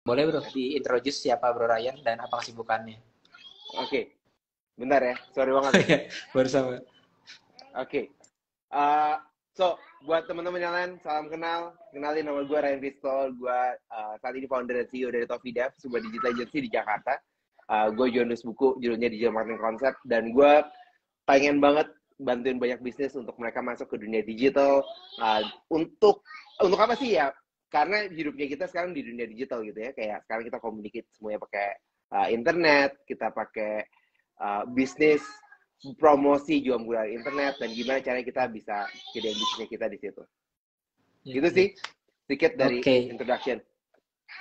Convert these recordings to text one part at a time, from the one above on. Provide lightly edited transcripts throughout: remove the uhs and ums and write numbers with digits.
Boleh bro, di-introduce siapa Bro Ryan dan apa kesibukannya? Oke, bentar ya. Sorry banget nih. Ya, bersama. Oke. Uh, so, buat teman-teman yang lain, salam kenal. Kenalin nama gue Ryan Pistol. Gue saat ini founder dan CEO dari Toffee Dev, sebuah digital agency di Jakarta. Gue jurnalis buku, judulnya Digital Marketing Concept. Dan gue pengen banget bantuin banyak bisnis untuk mereka masuk ke dunia digital. Untuk apa sih ya? Karena hidupnya kita sekarang di dunia digital gitu ya. Kayak sekarang kita communicate semuanya pakai internet, kita pakai bisnis promosi jual menggunakan internet, dan gimana caranya kita bisa gedein bisnisnya kita di situ. Ya, Itu ya. sih sedikit dari Oke. introduction.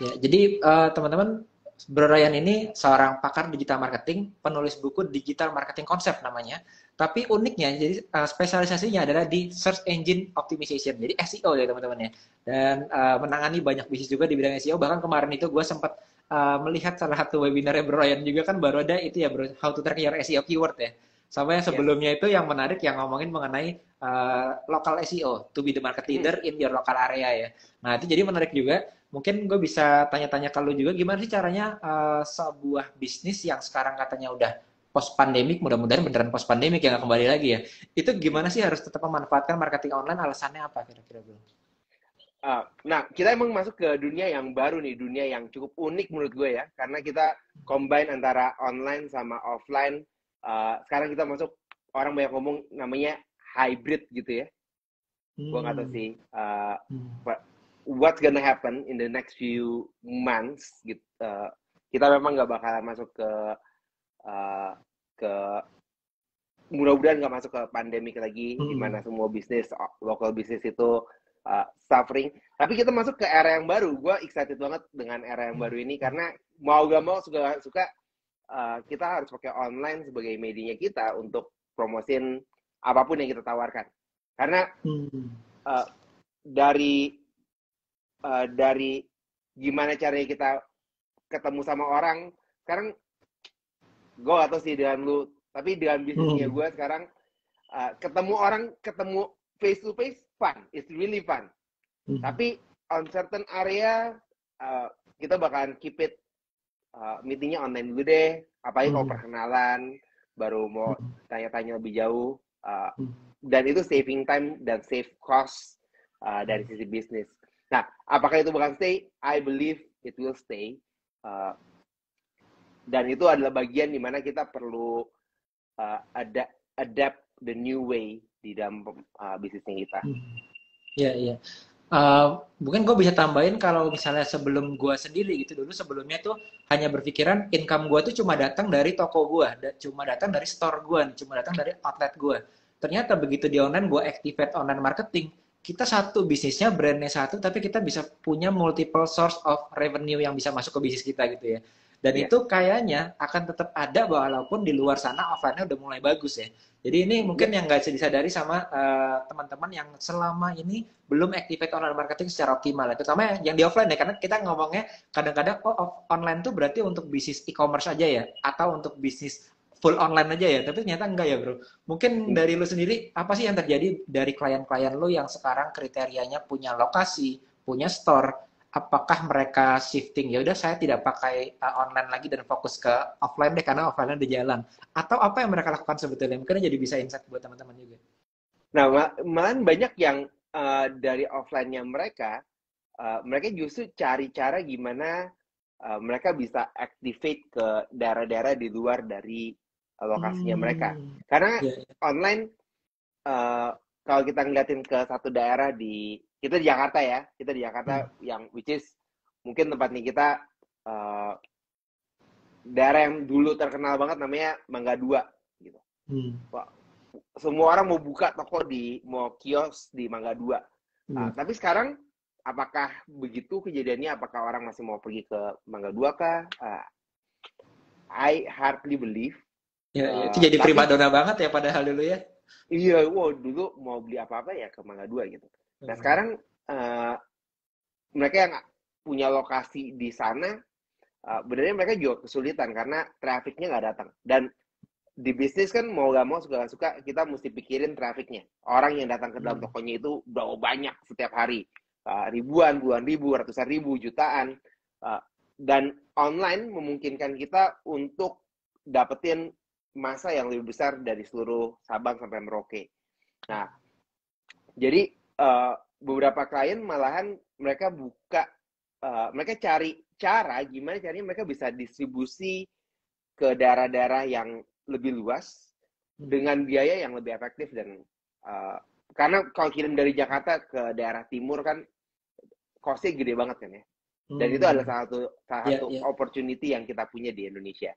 Ya, jadi teman-teman, Bro Ryan ini seorang pakar digital marketing, penulis buku Digital Marketing Concept namanya. Tapi uniknya, jadi spesialisasinya adalah di Search Engine Optimization, jadi SEO ya teman-teman ya. Dan menangani banyak bisnis juga di bidang SEO. Bahkan kemarin itu gue sempat melihat salah satu webinarnya Bro Ryan juga kan baru ada itu ya Bro, How to Track Your SEO Keyword ya. Sama yang Yes. sebelumnya itu yang menarik yang ngomongin mengenai local SEO, to be the market leader in your local area ya. Nah itu jadi menarik juga. Mungkin gue bisa tanya-tanya ke lu juga, gimana sih caranya sebuah bisnis yang sekarang katanya udah post pandemik, mudah-mudahan beneran post pandemik ya nggak kembali lagi ya. Itu gimana sih harus tetap memanfaatkan marketing online? Alasannya apa kira-kira bro? Nah, kita emang masuk ke dunia yang baru nih, dunia yang cukup unik menurut gue ya, karena kita combine antara online sama offline. Sekarang kita masuk, orang banyak ngomong namanya hybrid gitu ya. Gue nggak tahu Hmm. sih Hmm. what's gonna happen in the next few months gitu. Kita memang nggak bakalan masuk uh, ke mudah-mudahan nggak masuk ke pandemik lagi, di Hmm. mana semua bisnis, local bisnis itu suffering. Tapi kita masuk ke era yang baru. Gue excited banget dengan era yang Hmm. baru ini, karena mau gak mau suka kita harus pakai online sebagai medianya kita untuk promosin apapun yang kita tawarkan. Karena Hmm. uh, dari dari gimana caranya kita ketemu sama orang sekarang. Gue gak tau sih dengan lu, tapi dengan bisnisnya Hmm. gue sekarang, ketemu orang, ketemu face to face, fun, it's really fun. Hmm. Tapi on certain area, kita bakalan keep it, meetingnya online dulu deh, apalagi kalau Hmm. perkenalan, baru mau Hmm. tanya-tanya lebih jauh, Hmm. dan itu saving time dan save cost dari sisi bisnis. Nah, apakah itu bakal stay? I believe it will stay. Uh, dan itu adalah bagian dimana kita perlu adapt the new way di dalam bisnisnya kita. Hmm. Iya, iya. Mungkin gue bisa tambahin kalau misalnya sebelum gue sendiri gitu dulu sebelumnya tuh hanya berpikiran income gue tuh cuma datang dari toko gue, cuma datang dari store gue, cuma datang dari outlet gue. Ternyata begitu di online gue activate online marketing, kita satu bisnisnya brandnya satu, tapi kita bisa punya multiple source of revenue yang bisa masuk ke bisnis kita gitu ya. Dan Yes. itu kayaknya akan tetap ada walaupun di luar sana offline-nya udah mulai bagus ya. Jadi ini mungkin Yep. yang nggak bisa disadari sama teman-teman yang selama ini belum activate online marketing secara optimal ya. Terutama yang di offline ya, karena kita ngomongnya kadang-kadang online tuh berarti untuk bisnis e-commerce aja ya, atau untuk bisnis full online aja ya, tapi ternyata enggak ya bro. Mungkin dari lu sendiri, apa sih yang terjadi dari klien-klien lu yang sekarang kriterianya punya lokasi, punya store, apakah mereka shifting ya udah saya tidak pakai online lagi dan fokus ke offline deh karena offline udah jalan, atau apa yang mereka lakukan sebetulnya, mungkin jadi bisa insight buat teman-teman juga. Nah, malahan banyak yang dari offline-nya mereka, mereka justru cari cara gimana mereka bisa activate ke daerah-daerah di luar dari lokasinya mereka. Hmm. Karena Ya, online, uh, kalau kita ngeliatin ke satu daerah kita di Jakarta ya, kita di hmm. Jakarta yang which is mungkin tempatnya kita, uh, daerah yang dulu terkenal banget namanya Mangga Dua gitu. Hmm. Wah, semua orang mau buka toko mau kios di Mangga Dua. Hmm. Tapi sekarang apakah begitu kejadiannya? Apakah orang masih mau pergi ke Mangga Dua kah? I hardly believe. Ya, ya, itu jadi Tapi primadona banget ya padahal dulu ya. iya, wow, dulu mau beli apa-apa ya ke Mangga Dua gitu. Nah Hmm. sekarang, uh, mereka yang punya lokasi di sana, benernya mereka juga kesulitan karena trafficnya nggak datang. Dan di bisnis kan mau gak mau suka kita mesti pikirin trafficnya. Orang yang datang ke dalam Hmm. tokonya itu udah banyak setiap hari. Ribuan, puluhan ribu, ratusan ribu, jutaan. dan online memungkinkan kita untuk dapetin masa yang lebih besar dari seluruh Sabang sampai Merauke. Nah, jadi beberapa klien malahan mereka mereka cari cara gimana caranya mereka bisa distribusi ke daerah-daerah yang lebih luas dengan biaya yang lebih efektif dan karena kalau kirim dari Jakarta ke daerah timur kan cost-nya gede banget kan ya. Dan itu adalah salah satu opportunity yang kita punya di Indonesia.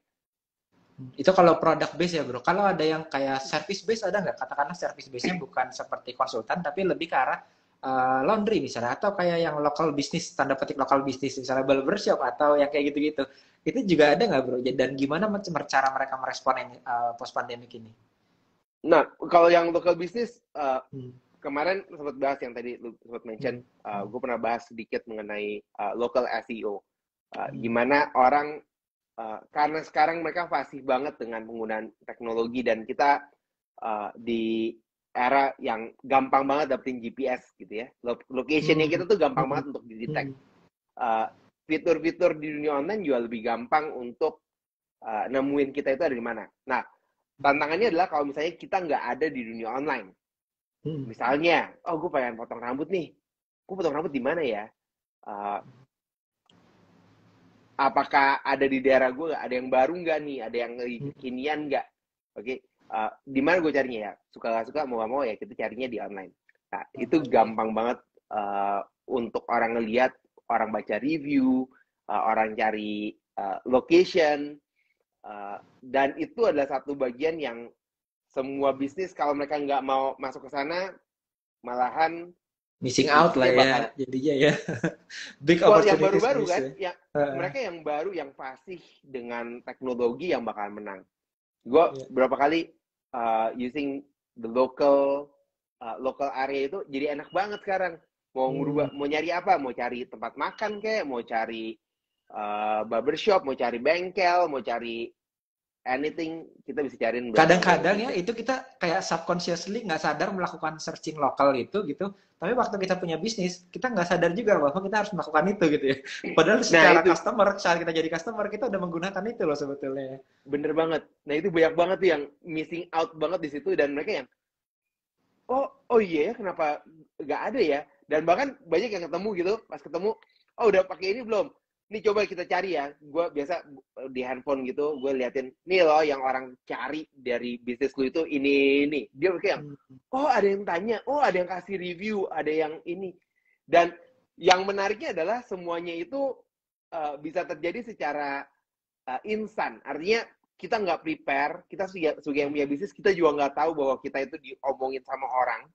Itu kalau product base ya bro. Kalau ada yang kayak service base ada nggak? Katakanlah service base-nya bukan seperti konsultan, tapi lebih ke arah laundry misalnya, atau kayak yang local business, tanda petik local business, misalnya barbershop atau yang kayak gitu-gitu. Itu juga ada nggak bro? Dan gimana cara mereka merespon ini post pandemic ini? Nah, kalau yang local business, kemarin sempat bahas yang tadi lu sempat mention, gue pernah bahas sedikit mengenai local SEO. Gimana orang karena sekarang mereka fasih banget dengan penggunaan teknologi dan kita di era yang gampang banget dapetin GPS gitu ya. Location-nya kita tuh gampang banget untuk didetect. Fitur-fitur di dunia online juga lebih gampang untuk nemuin kita itu ada di mana. Nah, tantangannya adalah kalau misalnya kita nggak ada di dunia online. Misalnya, oh gue pengen potong rambut nih. Gue potong rambut di mana ya? Apakah ada di daerah gue? Ada yang baru nggak nih? Ada yang kekinian nggak? Oke. Di mana gue carinya ya? Suka nggak suka, mau nggak mau ya kita carinya di online. Nah, itu gampang banget untuk orang ngelihat, orang baca review, orang cari location, dan itu adalah satu bagian yang semua bisnis kalau mereka nggak mau masuk ke sana, malahan missing out lah ya, jadinya ya. Big opportunity. Yang baru-baru kan, ya, mereka yang baru, yang fasih dengan teknologi yang bakal menang. Gue berapa kali using the local area itu jadi enak banget sekarang. Mau ngubah, mau nyari apa? Mau cari tempat makan kayak, mau cari barbershop, mau cari bengkel, mau cari anything, kita bisa cariin. Kadang-kadang ya itu kita kayak subconsciously nggak sadar melakukan searching lokal itu gitu, tapi waktu kita punya bisnis kita nggak sadar juga bahwa kita harus melakukan itu gitu ya. Padahal secara customer, saat kita jadi customer kita udah menggunakan itu loh sebetulnya. Bener banget. Nah itu banyak banget tuh yang missing out banget di situ, dan mereka yang oh iya ya, kenapa nggak ada ya? Dan bahkan banyak yang ketemu gitu, pas ketemu, oh udah pakai ini belum? Nih coba kita cari ya. Gue biasa di handphone gitu, gue liatin, nih loh yang orang cari dari bisnis lu itu ini. Dia kayak, oh ada yang tanya, oh ada yang kasih review, ada yang ini. Dan yang menariknya adalah semuanya itu bisa terjadi secara instan. Artinya kita nggak prepare, kita sebagai yang punya bisnis, kita juga nggak tahu bahwa kita itu diomongin sama orang.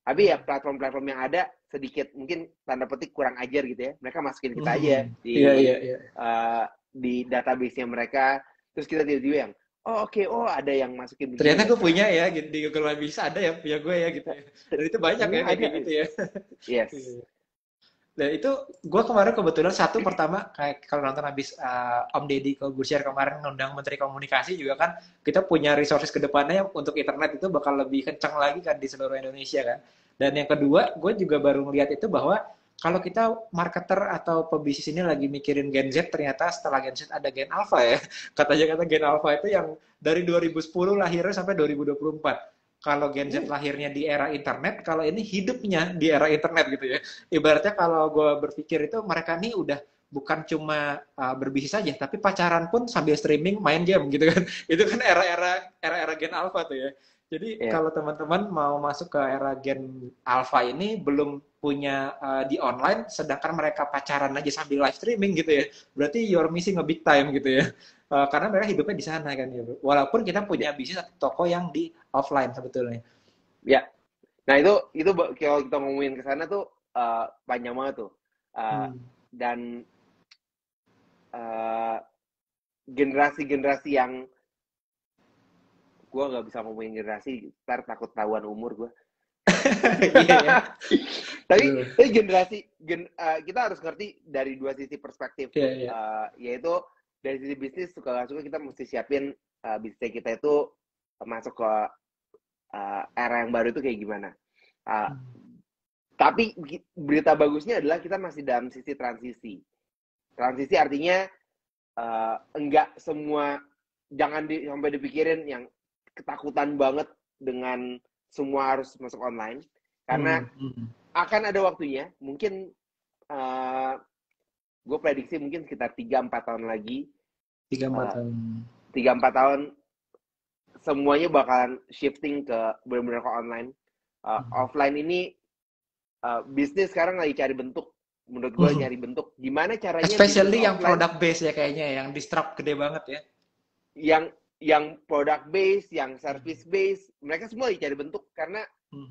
Tapi ya platform-platform yang ada sedikit mungkin tanda petik kurang ajar gitu ya. Mereka masukin kita aja di database-nya mereka. Terus kita tiba-tiba yang, oh ada yang masukin begini. Ternyata gue punya ya, gitu, di Google My Business ada ya punya gue ya gitu. Dan itu banyak ya kayak gitu ya. Yes. Nah itu gue kemarin kebetulan pertama kayak kalau nonton habis Om Deddy Corbuzier kemarin ngundang Menteri Komunikasi juga kan, kita punya resources ke depannya untuk internet itu bakal lebih kencang lagi kan di seluruh Indonesia kan. Dan yang kedua, gue juga baru ngeliat itu bahwa kalau kita marketer atau pebisnis ini lagi mikirin Gen Z, ternyata setelah Gen Z ada Gen Alpha ya. Kata Gen Alpha itu yang dari 2010 lahirnya sampai 2024. Kalau Gen Z lahirnya di era internet, kalau ini hidupnya di era internet gitu ya. Ibaratnya kalau gue berpikir itu mereka nih udah bukan cuma berbisnis saja, tapi pacaran pun sambil streaming main game gitu kan. Itu kan era Gen Alpha tuh ya. Jadi kalau teman-teman mau masuk ke era Gen Alpha ini belum punya di online, sedangkan mereka pacaran aja sambil live streaming gitu ya, berarti you're missing a big time gitu ya. Karena mereka hidupnya di sana kan ya, walaupun kita punya bisnis atau toko yang di offline sebetulnya. Ya, nah itu kalau kita ngomongin ke sana tuh panjang banget tuh, dan generasi-generasi yang gue nggak bisa ngomongin generasi, ntar takut tahuan umur gue. Tapi generasi kita harus ngerti dari dua sisi perspektif, yaitu dari sisi bisnis suka nggak suka kita mesti siapin bisnis kita itu masuk ke era yang baru itu kayak gimana. Tapi berita bagusnya adalah kita masih dalam sisi transisi. Transisi artinya enggak semua, jangan sampai dipikirin yang ketakutan banget dengan semua harus masuk online, karena akan ada waktunya, mungkin gue prediksi mungkin sekitar 3-4 tahun lagi, 3-4 tahun. 3-4 tahun semuanya bakalan shifting ke benar-benar ke online. Offline ini bisnis sekarang lagi cari bentuk, menurut gue nyari bentuk gimana caranya especially yang offline, product base ya kayaknya, yang disrupt gede banget ya. Yang product base, yang service base, mereka semua lagi cari bentuk karena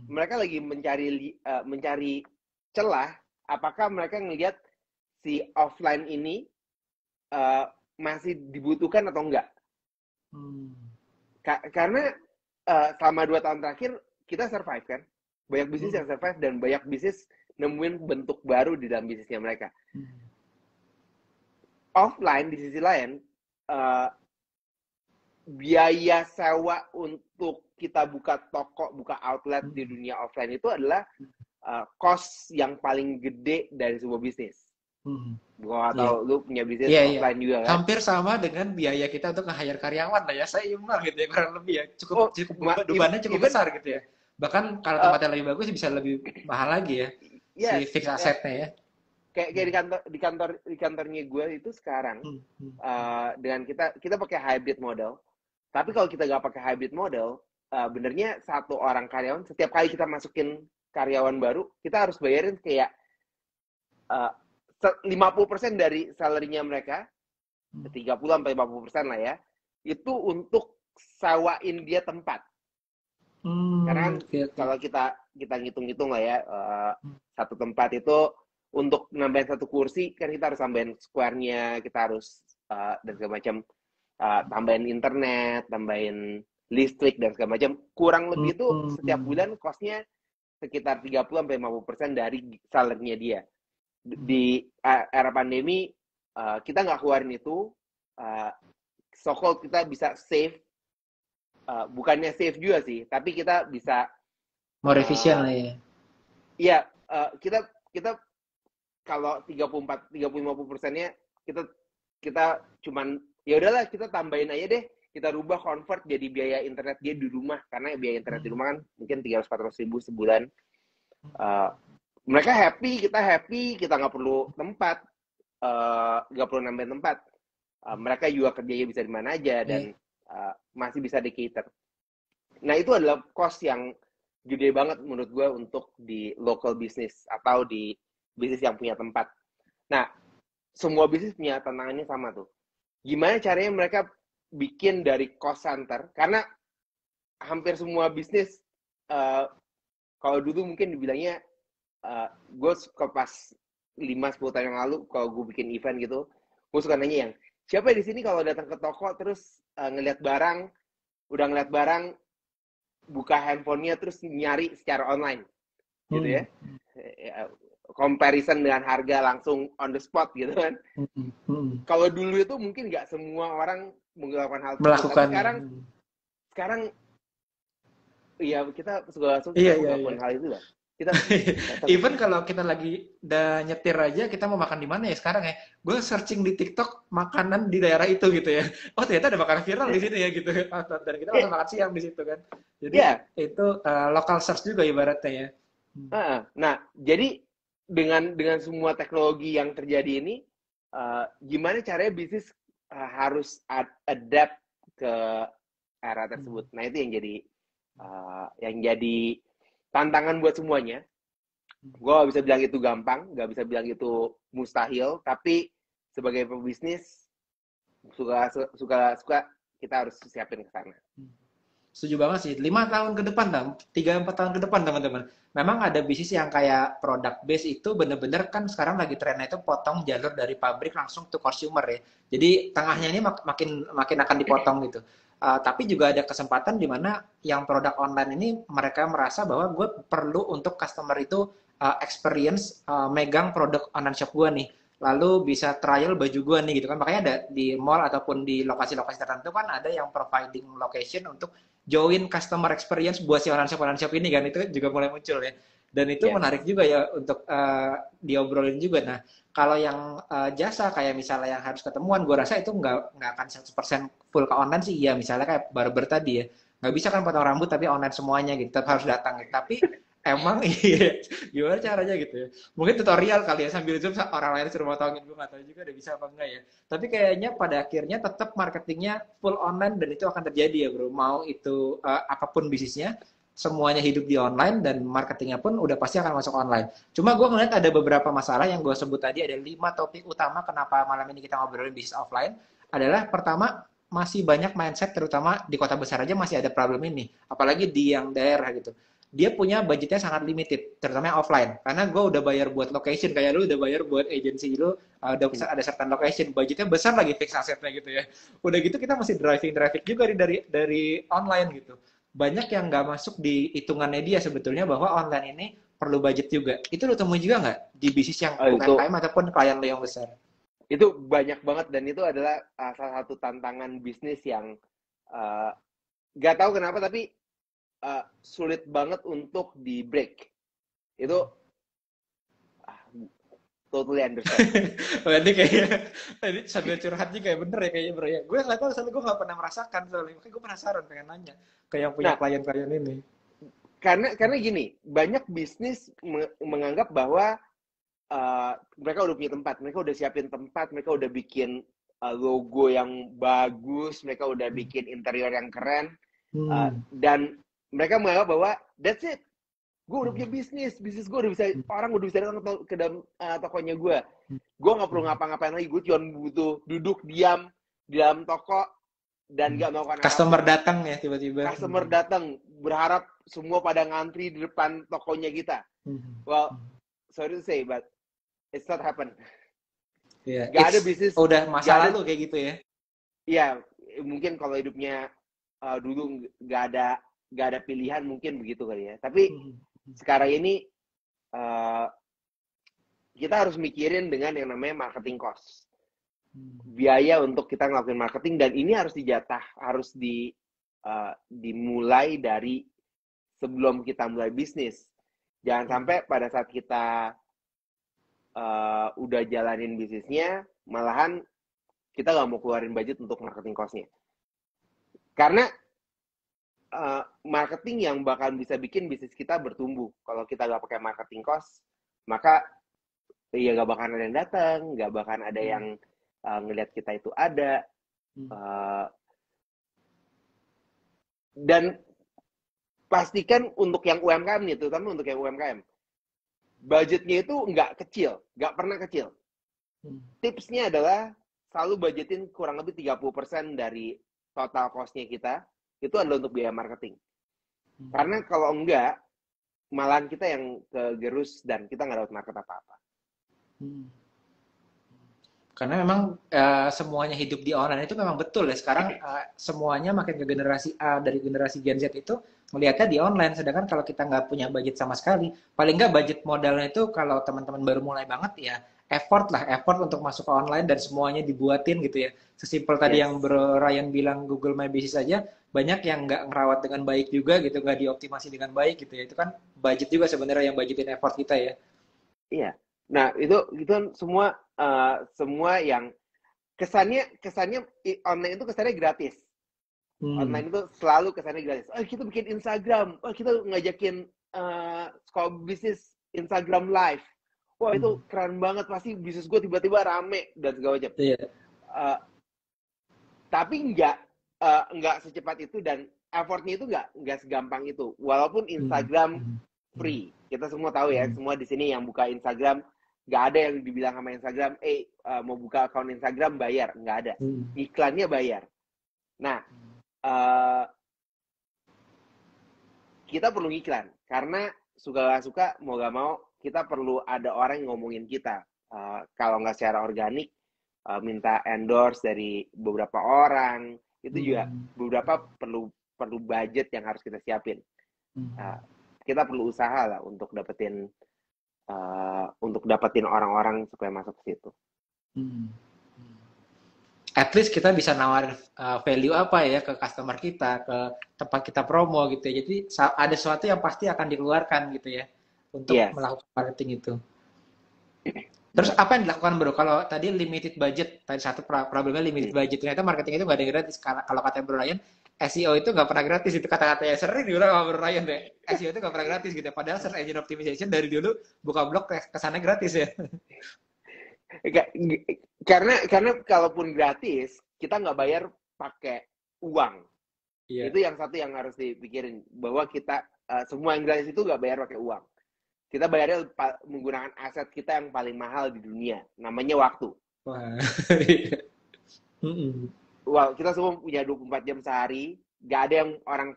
mereka lagi mencari celah, apakah mereka ngelihat si offline ini masih dibutuhkan atau enggak. Karena selama 2 tahun terakhir kita survive kan, banyak bisnis yang survive dan banyak bisnis nemuin bentuk baru di dalam bisnisnya mereka. Offline di sisi lain, biaya sewa untuk kita buka toko, buka outlet di dunia offline itu adalah cost yang paling gede dari sebuah bisnis. Gua tahu lu punya bisnis offline juga kan? Hampir sama dengan biaya kita untuk nge-hire karyawan lah ya, seimbang gitu ya, kurang lebih ya. Cukup bebannya cukup besar gitu ya. Bahkan kalau tempatnya lebih bagus bisa lebih mahal lagi ya, si fixed assetnya ya. Kayak di kantornya gue itu sekarang, dengan kita pakai hybrid model. Tapi kalau kita nggak pakai hybrid model, benernya satu orang karyawan, setiap kali kita masukin karyawan baru, kita harus bayarin kayak 50% dari salary-nya mereka, 30-50% lah ya, itu untuk sewain dia tempat. Karena kan kalau kita ngitung-ngitung lah ya, satu tempat itu untuk nambahin satu kursi, kan kita harus tambahin square-nya, kita harus dan segala macam, tambahin internet, tambahin listrik dan segala macam. Kurang lebih itu setiap bulan cost-nya sekitar 30-50% dari salary-nya dia. Di era pandemi, kita nggak keluarin itu, so-called kita bisa save, bukannya save juga sih, tapi kita bisa more efficient lah ya. Iya, kita kalau 30-50%-nya kita cuman ya udahlah, kita tambahin aja deh, kita rubah convert jadi biaya internet dia di rumah, karena biaya internet di rumah kan mungkin 300-400 ribu sebulan. Mereka happy, kita nggak perlu tempat, nggak perlu nambahin tempat. Mereka juga kerjanya bisa di mana aja dan masih bisa di cater. Nah, itu adalah cost yang gede banget menurut gue untuk di local business atau di bisnis yang punya tempat. Nah, semua bisnis punya tantangannya sama tuh. Gimana caranya mereka bikin dari cost center? Karena hampir semua bisnis, kalau dulu mungkin dibilangnya, gue suka pas 5-10 tahun yang lalu, kalau gue bikin event gitu, gue suka nanya yang, siapa di sini kalau datang ke toko terus ngelihat barang, udah ngeliat barang, buka handphonenya terus nyari secara online, gitu ya. Comparison dengan harga langsung on the spot gitu kan. Kalau dulu itu mungkin nggak semua orang melakukan hal tersebut. Tapi sekarang ya kita suka melakukan hal itu lah. Kita even kalau kita lagi udah nyetir aja, kita mau makan di mana ya sekarang ya, gue searching di TikTok makanan di daerah itu gitu ya, oh ternyata ada makanan viral di situ ya gitu, dan kita langsung makan siang di situ kan. Jadi itu local search juga ibaratnya ya. Nah, jadi dengan semua teknologi yang terjadi ini, gimana caranya bisnis harus adapt ke era tersebut. Nah, itu yang jadi tantangan buat semuanya. Gue gak bisa bilang itu gampang, gak bisa bilang itu mustahil, tapi sebagai pebisnis suka kita harus siapin ke sana. Setuju banget sih. 5 tahun ke depan, 3-4 tahun ke depan teman-teman. Memang ada bisnis yang kayak product base itu bener-bener kan sekarang lagi trennya itu potong jalur dari pabrik langsung ke consumer ya. Jadi tengahnya ini makin akan dipotong gitu. Tapi juga ada kesempatan di mana yang produk online ini mereka merasa bahwa gue perlu untuk customer itu experience megang produk online shop gue nih, lalu bisa trial baju gue nih gitu kan. Makanya ada di mall ataupun di lokasi-lokasi tertentu kan ada yang providing location untuk join customer experience buat si online shop ini kan, itu juga mulai muncul ya. Dan itu Yes. menarik juga ya untuk diobrolin juga. Nah, kalau yang jasa kayak misalnya yang harus ketemuan, gue rasa itu nggak akan 100% full ke online sih. Iya, misalnya kayak barber tadi ya. Nggak bisa kan potong rambut tapi online semuanya gitu. Tetap harus datang. Tapi emang iya, gimana caranya gitu ya. Mungkin tutorial kali ya sambil Zoom orang lain suruh motongin. Gue nggak tahu juga udah bisa apa enggak ya. Tapi kayaknya pada akhirnya tetap marketingnya full online dan itu akan terjadi ya bro. Mau itu apapun bisnisnya, semuanya hidup di online dan marketingnya pun udah pasti akan masuk online. Cuma gue ngeliat ada beberapa masalah yang gue sebut tadi, ada 5 topik utama kenapa malam ini kita ngobrolin bisnis offline. Adalah pertama, masih banyak mindset terutama di kota besar aja masih ada problem ini. Apalagi di yang daerah gitu. Dia punya budgetnya sangat limited, terutama yang offline. Karena gue udah bayar buat location, kayak lu udah bayar buat agency lu, udah ada certain location, budgetnya besar lagi fix asetnya gitu ya. Udah gitu kita masih driving traffic juga dari online gitu. Banyak yang nggak masuk di hitungannya dia sebetulnya bahwa online ini perlu budget juga. Itu lo temui juga nggak di bisnis yang Itu UMKM ataupun klien lo yang besar? itu banyak banget dan itu adalah salah satu tantangan bisnis yang uh, gak tahu kenapa tapi sulit banget untuk di break. Itu totally understand. Berarti kayaknya tadi sambil curhat juga ya bener ya kayaknya bro ya. Gue nggak tahu soalnya gue nggak pernah merasakan soalnya. Makanya gue penasaran pengen nanya ke yang punya Nah, klien-klien ini. karena gini, banyak bisnis menganggap bahwa mereka udah punya tempat, mereka udah siapin tempat, mereka udah bikin logo yang bagus, mereka udah bikin interior yang keren, dan mereka menganggap bahwa that's it, gue udah punya bisnis gue udah bisa, orang udah bisa datang ke dalam tokonya gue nggak perlu ngapa-ngapain lagi, gue cuma butuh duduk diam di dalam toko dan nggak melakukan Customer apapun. datang ya tiba-tiba. Customer datang, berharap semua pada ngantri di depan tokonya kita. Well, sorry to say, but it's not happen. Yeah, Gak ada bisnis. Udah masa lalu kayak gitu ya? Iya, mungkin kalau hidupnya dulu gak ada pilihan mungkin begitu kali ya. Tapi sekarang ini kita harus mikirin dengan yang namanya marketing cost. Biaya untuk kita ngelakuin marketing, dan ini harus dijatah, harus dimulai dari sebelum kita mulai bisnis. Jangan sampai pada saat kita udah jalanin bisnisnya, malahan kita nggak mau keluarin budget untuk marketing cost-nya. Karena marketing yang bakal bisa bikin bisnis kita bertumbuh. Kalau kita nggak pakai marketing cost, maka ya nggak bakal ada yang datang, nggak bakal ada yang ngelihat kita itu ada. Dan pastikan untuk yang UMKM nih, terutama untuk yang UMKM, budgetnya itu nggak kecil, nggak pernah kecil. Tipsnya adalah selalu budgetin kurang lebih 30% dari total cost-nya kita, itu adalah untuk biaya marketing. Karena kalau enggak, malahan kita yang kegerus dan kita nggak dapat market apa-apa. Karena memang semuanya hidup di online itu memang betul ya. Sekarang semuanya makin ke generasi A dari generasi Gen Z itu melihatnya di online. Sedangkan kalau kita nggak punya budget sama sekali, paling nggak budget modalnya itu kalau teman-teman baru mulai banget ya effort untuk masuk ke online dan semuanya dibuatin gitu ya. Sesimpel tadi yang Bro Ryan bilang Google My Business aja, banyak yang nggak ngerawat dengan baik juga gitu, nggak dioptimasi dengan baik gitu ya. Itu kan budget juga sebenarnya yang budgetin effort kita ya. Iya. Nah, itu kan semua yang kesannya online itu kesannya gratis. Online itu selalu kesannya gratis. Oh, kita bikin Instagram. Oh, kita ngajakin sekolah bisnis Instagram live. Wah, itu keren banget. Pasti bisnis gue tiba-tiba rame dan segala macam. Iya. Tapi nggak secepat itu, dan effortnya itu nggak segampang itu. Walaupun Instagram free, kita semua tahu ya, semua di sini yang buka Instagram, nggak ada yang dibilang sama Instagram, mau buka akun Instagram bayar, nggak ada. Iklannya bayar. Nah, kita perlu iklan, karena suka gak suka, mau gak mau, kita perlu ada orang yang ngomongin kita. Kalau nggak secara organik, minta endorse dari beberapa orang, itu juga beberapa perlu budget yang harus kita siapin. Kita perlu usaha lah untuk dapetin orang-orang supaya masuk ke situ. At least kita bisa nawarin value apa ya ke customer kita, ke tempat kita promo gitu ya. Jadi ada sesuatu yang pasti akan dikeluarkan gitu ya. untuk Yes. melakukan marketing itu. Terus apa yang dilakukan bro? Kalau tadi limited budget, tadi satu problemnya limited budget. Ternyata marketing itu nggak ada yang gratis. Kalau kata Bro Ryan, SEO itu nggak pernah gratis. Itu kata-kata yang sering diulang sama Bro Ryan deh. SEO itu nggak pernah gratis gitu. Padahal search engine optimization dari dulu buka blog kesannya gratis ya. Karena kalaupun gratis, kita nggak bayar pakai uang. Iya. Itu yang satu yang harus dipikirin, bahwa kita semua yang gratis itu nggak bayar pakai uang. Kita bayarnya menggunakan aset kita yang paling mahal di dunia, namanya waktu. Wah. Wow, kita semua punya 24 jam sehari. Nggak ada yang orang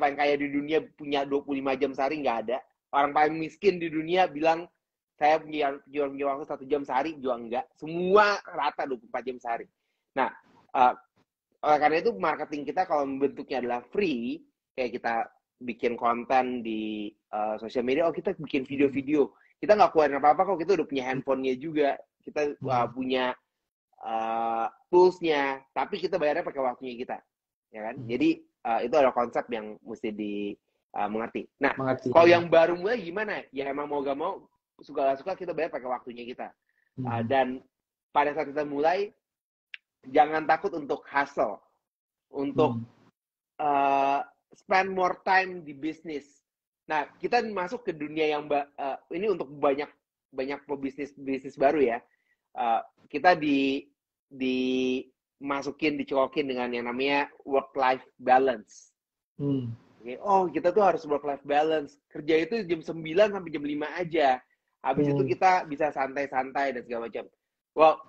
paling kaya di dunia punya 25 jam sehari, nggak ada. Orang paling miskin di dunia bilang, saya punya waktu 1 jam sehari, juga enggak. Semua rata 24 jam sehari. Nah, oleh karena itu marketing kita kalau bentuknya adalah free, kayak kita bikin konten di sosial media, kita bikin video-video. Kita nggak keluarin apa-apa kok, kita udah punya handphonenya juga. Kita punya toolsnya, tapi kita bayarnya pakai waktunya kita. Ya kan? Jadi itu adalah konsep yang mesti mengerti. Nah, kalau yang baru mulai gimana? Ya emang mau gak mau, suka kita bayar pakai waktunya kita. Dan pada saat kita mulai, jangan takut untuk hustle, untuk spend more time di bisnis. Nah, kita masuk ke dunia yang ini untuk banyak bisnis baru ya. Kita dicokokin dengan yang namanya work-life balance. Kita tuh harus work-life balance. Kerja itu jam 9 sampai jam 5 aja. Habis itu kita bisa santai-santai dan segala macam. Well,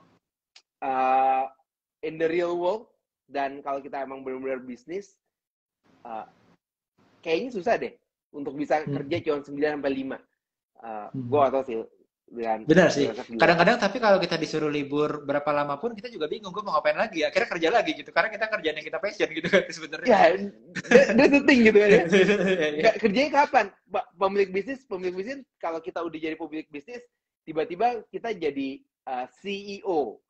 in the real world, dan kalau kita emang benar-benar bisnis, kayaknya susah deh untuk bisa kerja cuma 9 sampai 5. Gue gak tau sih. Benar sih. Kadang-kadang tapi kalau kita disuruh libur berapa lama pun kita juga bingung, gue mau ngapain lagi. Akhirnya kerja lagi gitu. Karena kita kerjaan yang kita passion gitu kan sebenarnya. Ya, that's the thing gitu kan ya. Kerjanya kapan? Pemilik bisnis kalau kita udah jadi pemilik bisnis, tiba-tiba kita jadi CEO,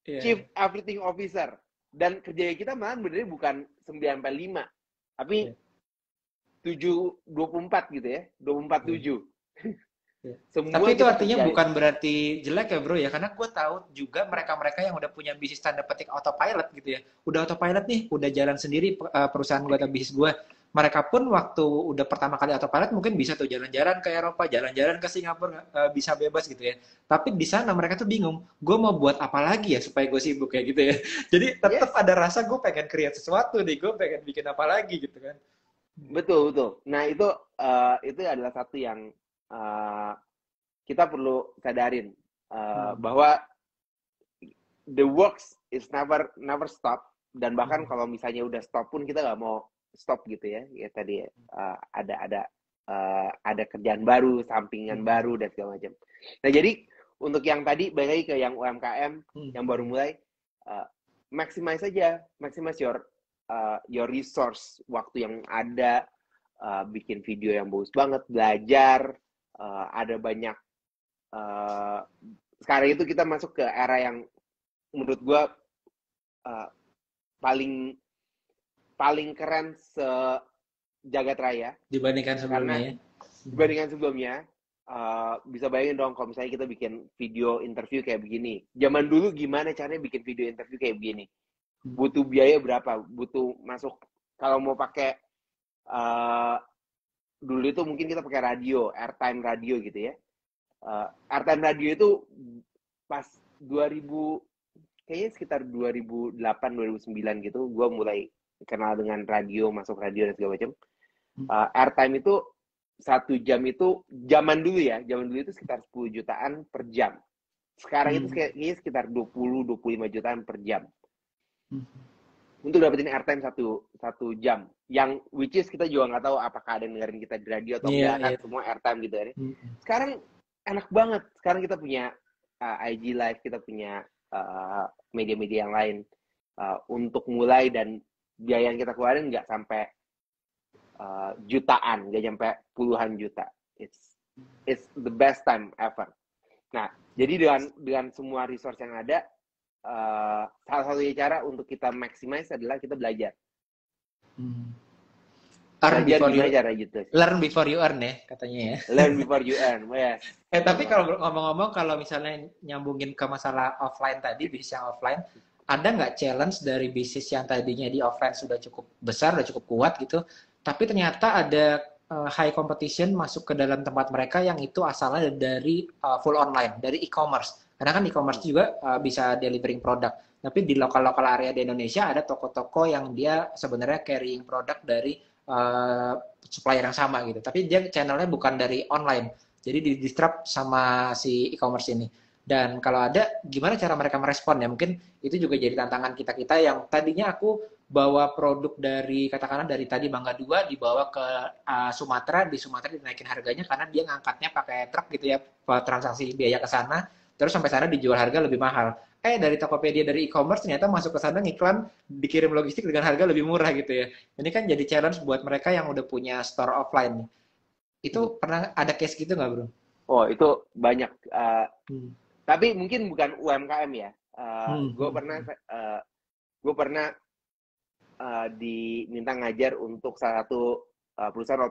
Chief Everything Officer. Dan kerjanya kita malah benernya bukan 9 sampai 5, tapi 7-24 gitu ya, 24/7. Tapi itu artinya bukan berarti jelek ya bro ya, karena gue tahu juga mereka-mereka yang udah punya bisnis tanda petik autopilot gitu ya, udah autopilot nih, udah jalan sendiri perusahaan gue atau bisnis gue, mereka pun waktu udah pertama kali autopilot mungkin bisa tuh jalan-jalan ke Eropa, jalan-jalan ke Singapura, bisa bebas gitu ya, tapi di sana mereka tuh bingung, gue mau buat apa lagi ya supaya gue sibuk kayak gitu ya, jadi tetap ada rasa gue pengen create sesuatu nih, gue pengen bikin apa lagi gitu kan. Betul. Nah itu adalah satu yang kita perlu sadarin, bahwa the works is never stop, dan bahkan kalau misalnya udah stop pun kita nggak mau stop gitu ya. Ya tadi ada kerjaan baru, sampingan baru dan segala macam. Nah jadi untuk yang tadi balik lagi ke yang UMKM yang baru mulai, maximize your resource, waktu yang ada, bikin video yang bagus banget, belajar, ada banyak. Sekarang itu kita masuk ke era yang menurut gue paling keren sejagat raya dibandingkan sebelumnya. Bisa bayangin dong kalau misalnya kita bikin video interview kayak begini. Zaman dulu gimana caranya bikin video interview kayak begini? Butuh biaya berapa? Butuh masuk, kalau mau pakai dulu itu mungkin kita pakai radio, airtime radio gitu ya. Airtime radio itu pas 2000, kayaknya sekitar 2008-2009 gitu, gue mulai kenal dengan radio, masuk radio dan segala macam. Airtime itu 1 jam itu, zaman dulu itu sekitar 10 jutaan per jam. Sekarang itu kayaknya sekitar 20-25 jutaan per jam. Untuk dapetin airtime 1 jam, yang which is kita juga nggak tahu apakah ada yang dengerin kita di radio atau enggak, kan semua airtime gitu ya. Sekarang enak banget, sekarang kita punya IG Live, kita punya media-media yang lain untuk mulai, dan biaya yang kita keluarin nggak sampai jutaan, nggak sampai puluhan juta. It's the best time ever. Nah, jadi dengan semua resource yang ada, salah satu cara untuk kita maximize adalah kita belajar. Earn Belajar before you gimana cara gitu sih. learn before you earn ya katanya ya. Learn before you earn. Yes. Tapi kalau ngomong-ngomong, kalau misalnya nyambungin ke masalah offline tadi, bisnis yang offline, ada nggak challenge dari bisnis yang tadinya di offline sudah cukup besar, sudah cukup kuat gitu, tapi ternyata ada high competition masuk ke dalam tempat mereka yang itu asalnya dari full online, dari e-commerce. Karena kan e-commerce juga bisa delivering produk. Tapi di lokal-lokal area di Indonesia ada toko-toko yang dia sebenarnya carrying produk dari supplier yang sama gitu. Tapi dia channelnya bukan dari online. Jadi di-disrupt sama si e-commerce ini. Dan kalau ada, gimana cara mereka merespon ya? Mungkin itu juga jadi tantangan kita-kita yang tadinya aku bawa produk dari, katakanlah dari tadi Mangga 2 dibawa ke Sumatera, di Sumatera dinaikin harganya karena dia ngangkatnya pakai truk gitu ya, transaksi biaya ke sana, terus sampai sana dijual harga lebih mahal. Dari Tokopedia, dari e-commerce ternyata masuk ke sana ngiklan, dikirim logistik dengan harga lebih murah gitu ya. Ini kan jadi challenge buat mereka yang udah punya store offline. Itu pernah ada case gitu nggak, Bro? Oh, itu banyak. Hmm. Tapi mungkin bukan UMKM ya. Gue pernah diminta ngajar untuk salah satu perusahaan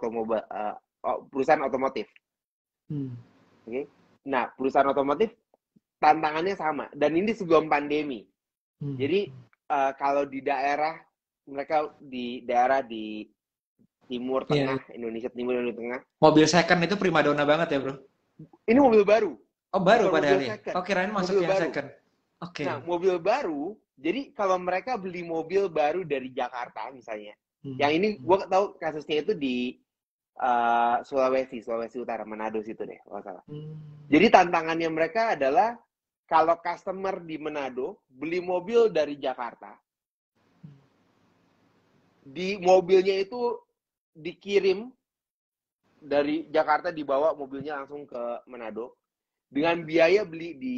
otomotif. Okay? Nah, perusahaan otomotif tantangannya sama. Dan ini sebelum pandemi. Jadi kalau di daerah mereka di daerah di Timur Tengah, Indonesia Timur dan Tengah. Mobil second itu primadona banget ya, Bro? Ini mobil baru. Oh, baru bukan padahal mobil ya? second. Oh, kirain masuk mobil yang baru. second. Oke. Nah, mobil baru, jadi kalau mereka beli mobil baru dari Jakarta misalnya, yang ini gue tahu kasusnya itu di Sulawesi Utara, Manado situ deh, kalau salah. Jadi tantangannya mereka adalah kalau customer di Manado beli mobil dari Jakarta, di mobilnya itu dikirim dari Jakarta, dibawa mobilnya langsung ke Manado dengan biaya beli di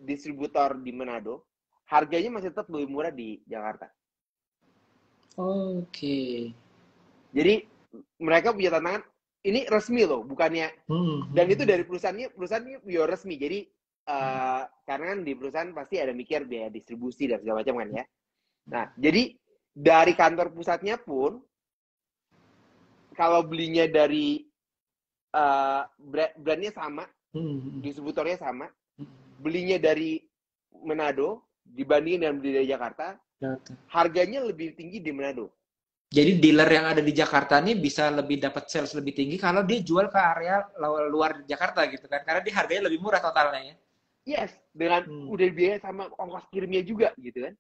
distributor di Manado, harganya masih tetap lebih murah di Jakarta. Oke. Jadi mereka punya tantangan, ini resmi loh, bukannya dan itu dari perusahaannya biar resmi. Jadi karena kan di perusahaan pasti ada mikir biaya distribusi dan segala macam kan ya. Nah, jadi dari kantor pusatnya pun kalau belinya dari brandnya sama, distributornya sama, belinya dari Manado dibandingin dengan beli dari Jakarta, harganya lebih tinggi di Manado. Jadi dealer yang ada di Jakarta ini bisa lebih dapat sales lebih tinggi kalau dia jual ke area luar Jakarta gitu kan, karena dia harganya lebih murah totalnya ya. Yes, dengan udah biaya sama ongkos kirimnya juga gitu kan.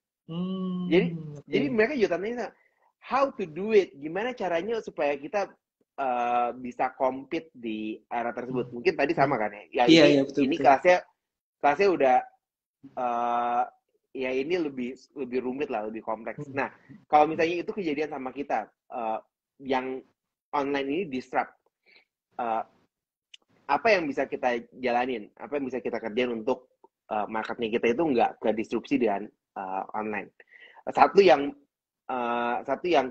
Jadi mereka juga tanya how to do it, gimana caranya supaya kita bisa compete di era tersebut. Mungkin tadi sama kan ya. Iya, betul, ini betul. kelasnya udah ya ini lebih rumit lah, lebih kompleks. Nah, kalau misalnya itu kejadian sama kita, yang online ini disrupt, apa yang bisa kita jalanin? Apa yang bisa kita kerjain untuk marketnya kita itu nggak ke disrupsi dengan online? Satu yang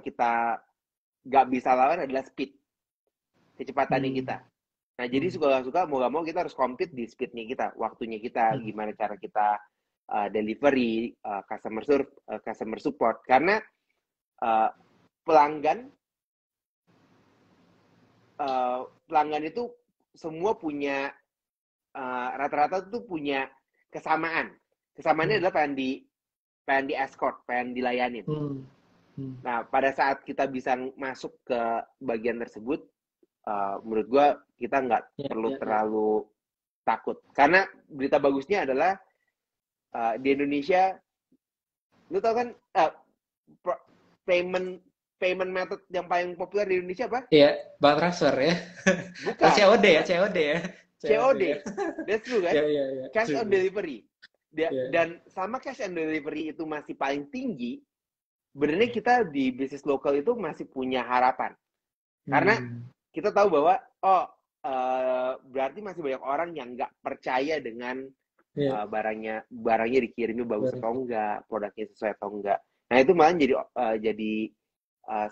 kita nggak bisa lawan adalah speed, kecepatannya kita. Nah, jadi suka-suka mau gak mau kita harus compete di speednya kita, waktunya kita, gimana cara kita delivery, customer support. Karena pelanggan itu semua punya rata-rata tuh punya kesamaan. Kesamaannya adalah pengen di escort, pengen dilayanin. Nah, pada saat kita bisa masuk ke bagian tersebut, menurut gue kita nggak perlu terlalu takut. Karena berita bagusnya adalah di Indonesia, lu tau kan payment method yang paling populer di Indonesia apa? Iya, bank transfer ya. Bukan. COD ya, COD ya. COD. That's true kan? Yeah. Cash on delivery. Dan sama cash on delivery itu masih paling tinggi, sebenarnya kita di bisnis lokal itu masih punya harapan. Karena kita tahu bahwa berarti masih banyak orang yang nggak percaya dengan barangnya dikirimnya bagus atau enggak, produknya sesuai atau enggak. Nah, itu malah jadi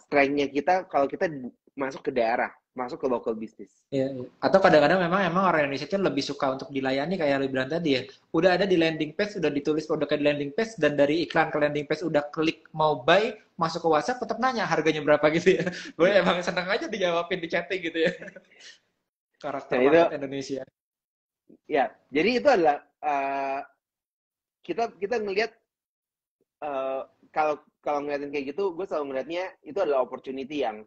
strength-nya kita kalau kita masuk ke daerah. masuk ke local business. Iya, iya. Atau kadang-kadang memang orang Indonesia itu lebih suka untuk dilayani kayak lu bilang tadi ya. Udah ada di landing page, udah ditulis produknya di landing page, dan dari iklan ke landing page udah klik mau buy, masuk ke WhatsApp tetap nanya harganya berapa gitu ya. Gue Iya. emang seneng aja dijawabin di chatting gitu ya. Nah Karakter itu market Indonesia. ya, jadi itu adalah kita kita ngelihat uh, kalau kalau ngeliatin kayak gitu, gue selalu ngeliatnya itu adalah opportunity yang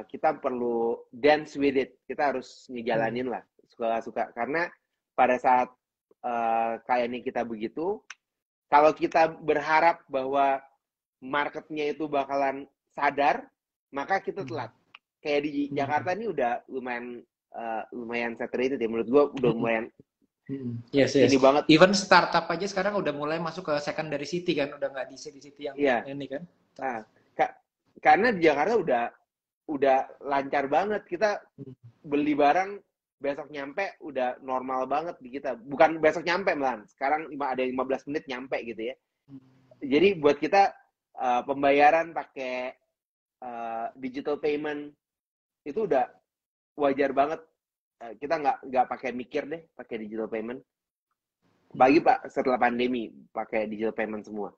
kita perlu dance with it. Kita harus Hmm. ngejalanin lah, suka-suka. Karena pada saat kayak ini kita begitu, kalau kita berharap bahwa marketnya itu bakalan sadar, maka kita Hmm. telat. Kayak di Hmm. Jakarta ini udah lumayan saturated ya. Menurut gue udah Hmm. lumayan Hmm. Yes, yes. ini banget. Even startup aja sekarang udah mulai masuk ke secondary city kan, udah nggak di city-city yang Iya. ini kan. Nah, karena di Jakarta udah lancar banget. Kita Hmm. beli barang besok nyampe udah normal banget di kita. Bukan besok nyampe malah. Sekarang ada 15 menit nyampe gitu ya. Jadi buat kita pembayaran pakai digital payment itu udah wajar banget. Kita nggak pakai mikir deh pakai digital payment. Bagi Pak setelah pandemi pakai digital payment semua.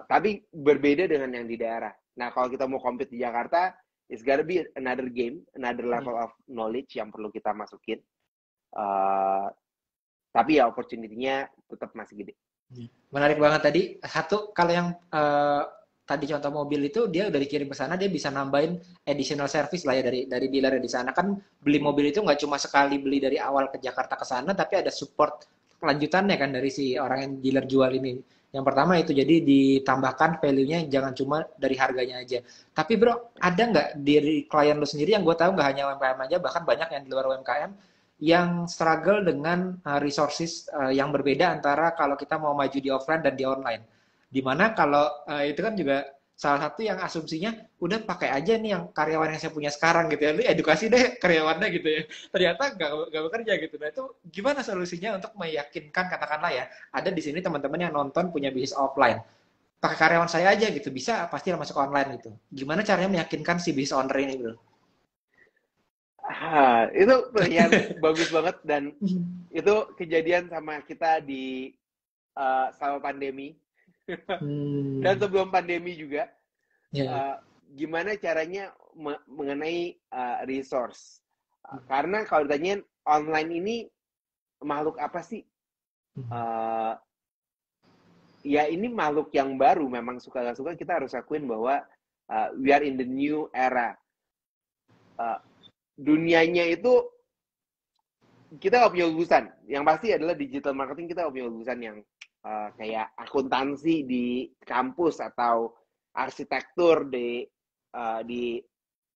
Tapi berbeda dengan yang di daerah. Nah, kalau kita mau compete di Jakarta, it's gotta be another game, another level of knowledge yang perlu kita masukin. Tapi ya opportunity-nya tetap masih gede. Menarik banget tadi. Satu, kalau yang tadi contoh mobil itu dia udah dikirim ke sana, dia bisa nambahin additional service lah ya dari dealer di sana. Kan beli mobil itu nggak cuma sekali beli dari awal ke Jakarta ke sana, tapi ada support kelanjutannya kan dari si orang yang dealer jual ini. Yang pertama itu, jadi ditambahkan value-nya jangan cuma dari harganya aja. Tapi bro, ada nggak dari klien lu sendiri, yang gue tahu nggak hanya UMKM aja, bahkan banyak yang di luar UMKM, yang struggle dengan resources yang berbeda antara kalau kita mau maju di offline dan di online. Dimana kalau itu kan juga salah satu yang asumsinya udah pakai aja nih yang karyawan yang saya punya sekarang gitu ya, lu edukasi deh karyawannya gitu ya, ternyata nggak bekerja gitu. Nah itu gimana solusinya untuk meyakinkan, katakanlah ya, ada di sini teman-teman yang nonton punya bisnis offline, pakai karyawan saya aja gitu, bisa pasti masuk online gitu, gimana caranya meyakinkan si business owner ini bro? Itu pertanyaan bagus banget dan itu kejadian sama kita di selama pandemi dan Hmm, sebelum pandemi juga. ya. Uh, Gimana caranya mengenai resource? Karena kalau ditanyain online ini makhluk apa sih? Uh, Ya ini makhluk yang baru. Memang suka gak suka kita harus akuin bahwa we are in the new era. Uh, Dunianya itu kita nggak punya lulusan. Yang pasti adalah digital marketing, kita nggak punya lulusan yang kayak akuntansi di kampus atau arsitektur di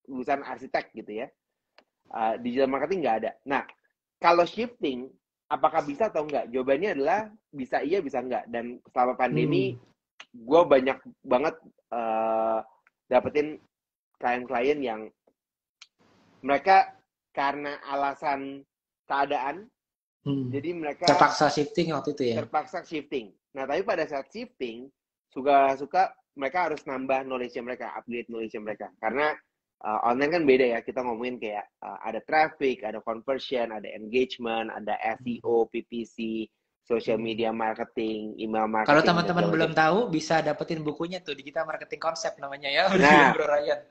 lulusan arsitek gitu ya. Digital marketing nggak ada. Nah, kalau shifting, apakah bisa atau enggak? Jawabannya adalah bisa iya, bisa enggak. Dan selama pandemi, Hmm. gue banyak banget dapetin klien-klien yang mereka karena alasan keadaan, Hmm. jadi mereka Terpaksa shifting waktu itu ya. terpaksa shifting. Nah, tapi pada saat shifting, suka-suka mereka harus nambah knowledge mereka, upgrade knowledge mereka. Karena online kan beda ya, kita ngomongin kayak ada traffic, ada conversion, ada engagement, ada SEO, PPC, social Hmm. media marketing, email Kalau marketing, dan teman-teman segala macam. belum tahu, bisa dapetin bukunya tuh, Digital Marketing Concept namanya ya, dari Nah, Bro Ryan.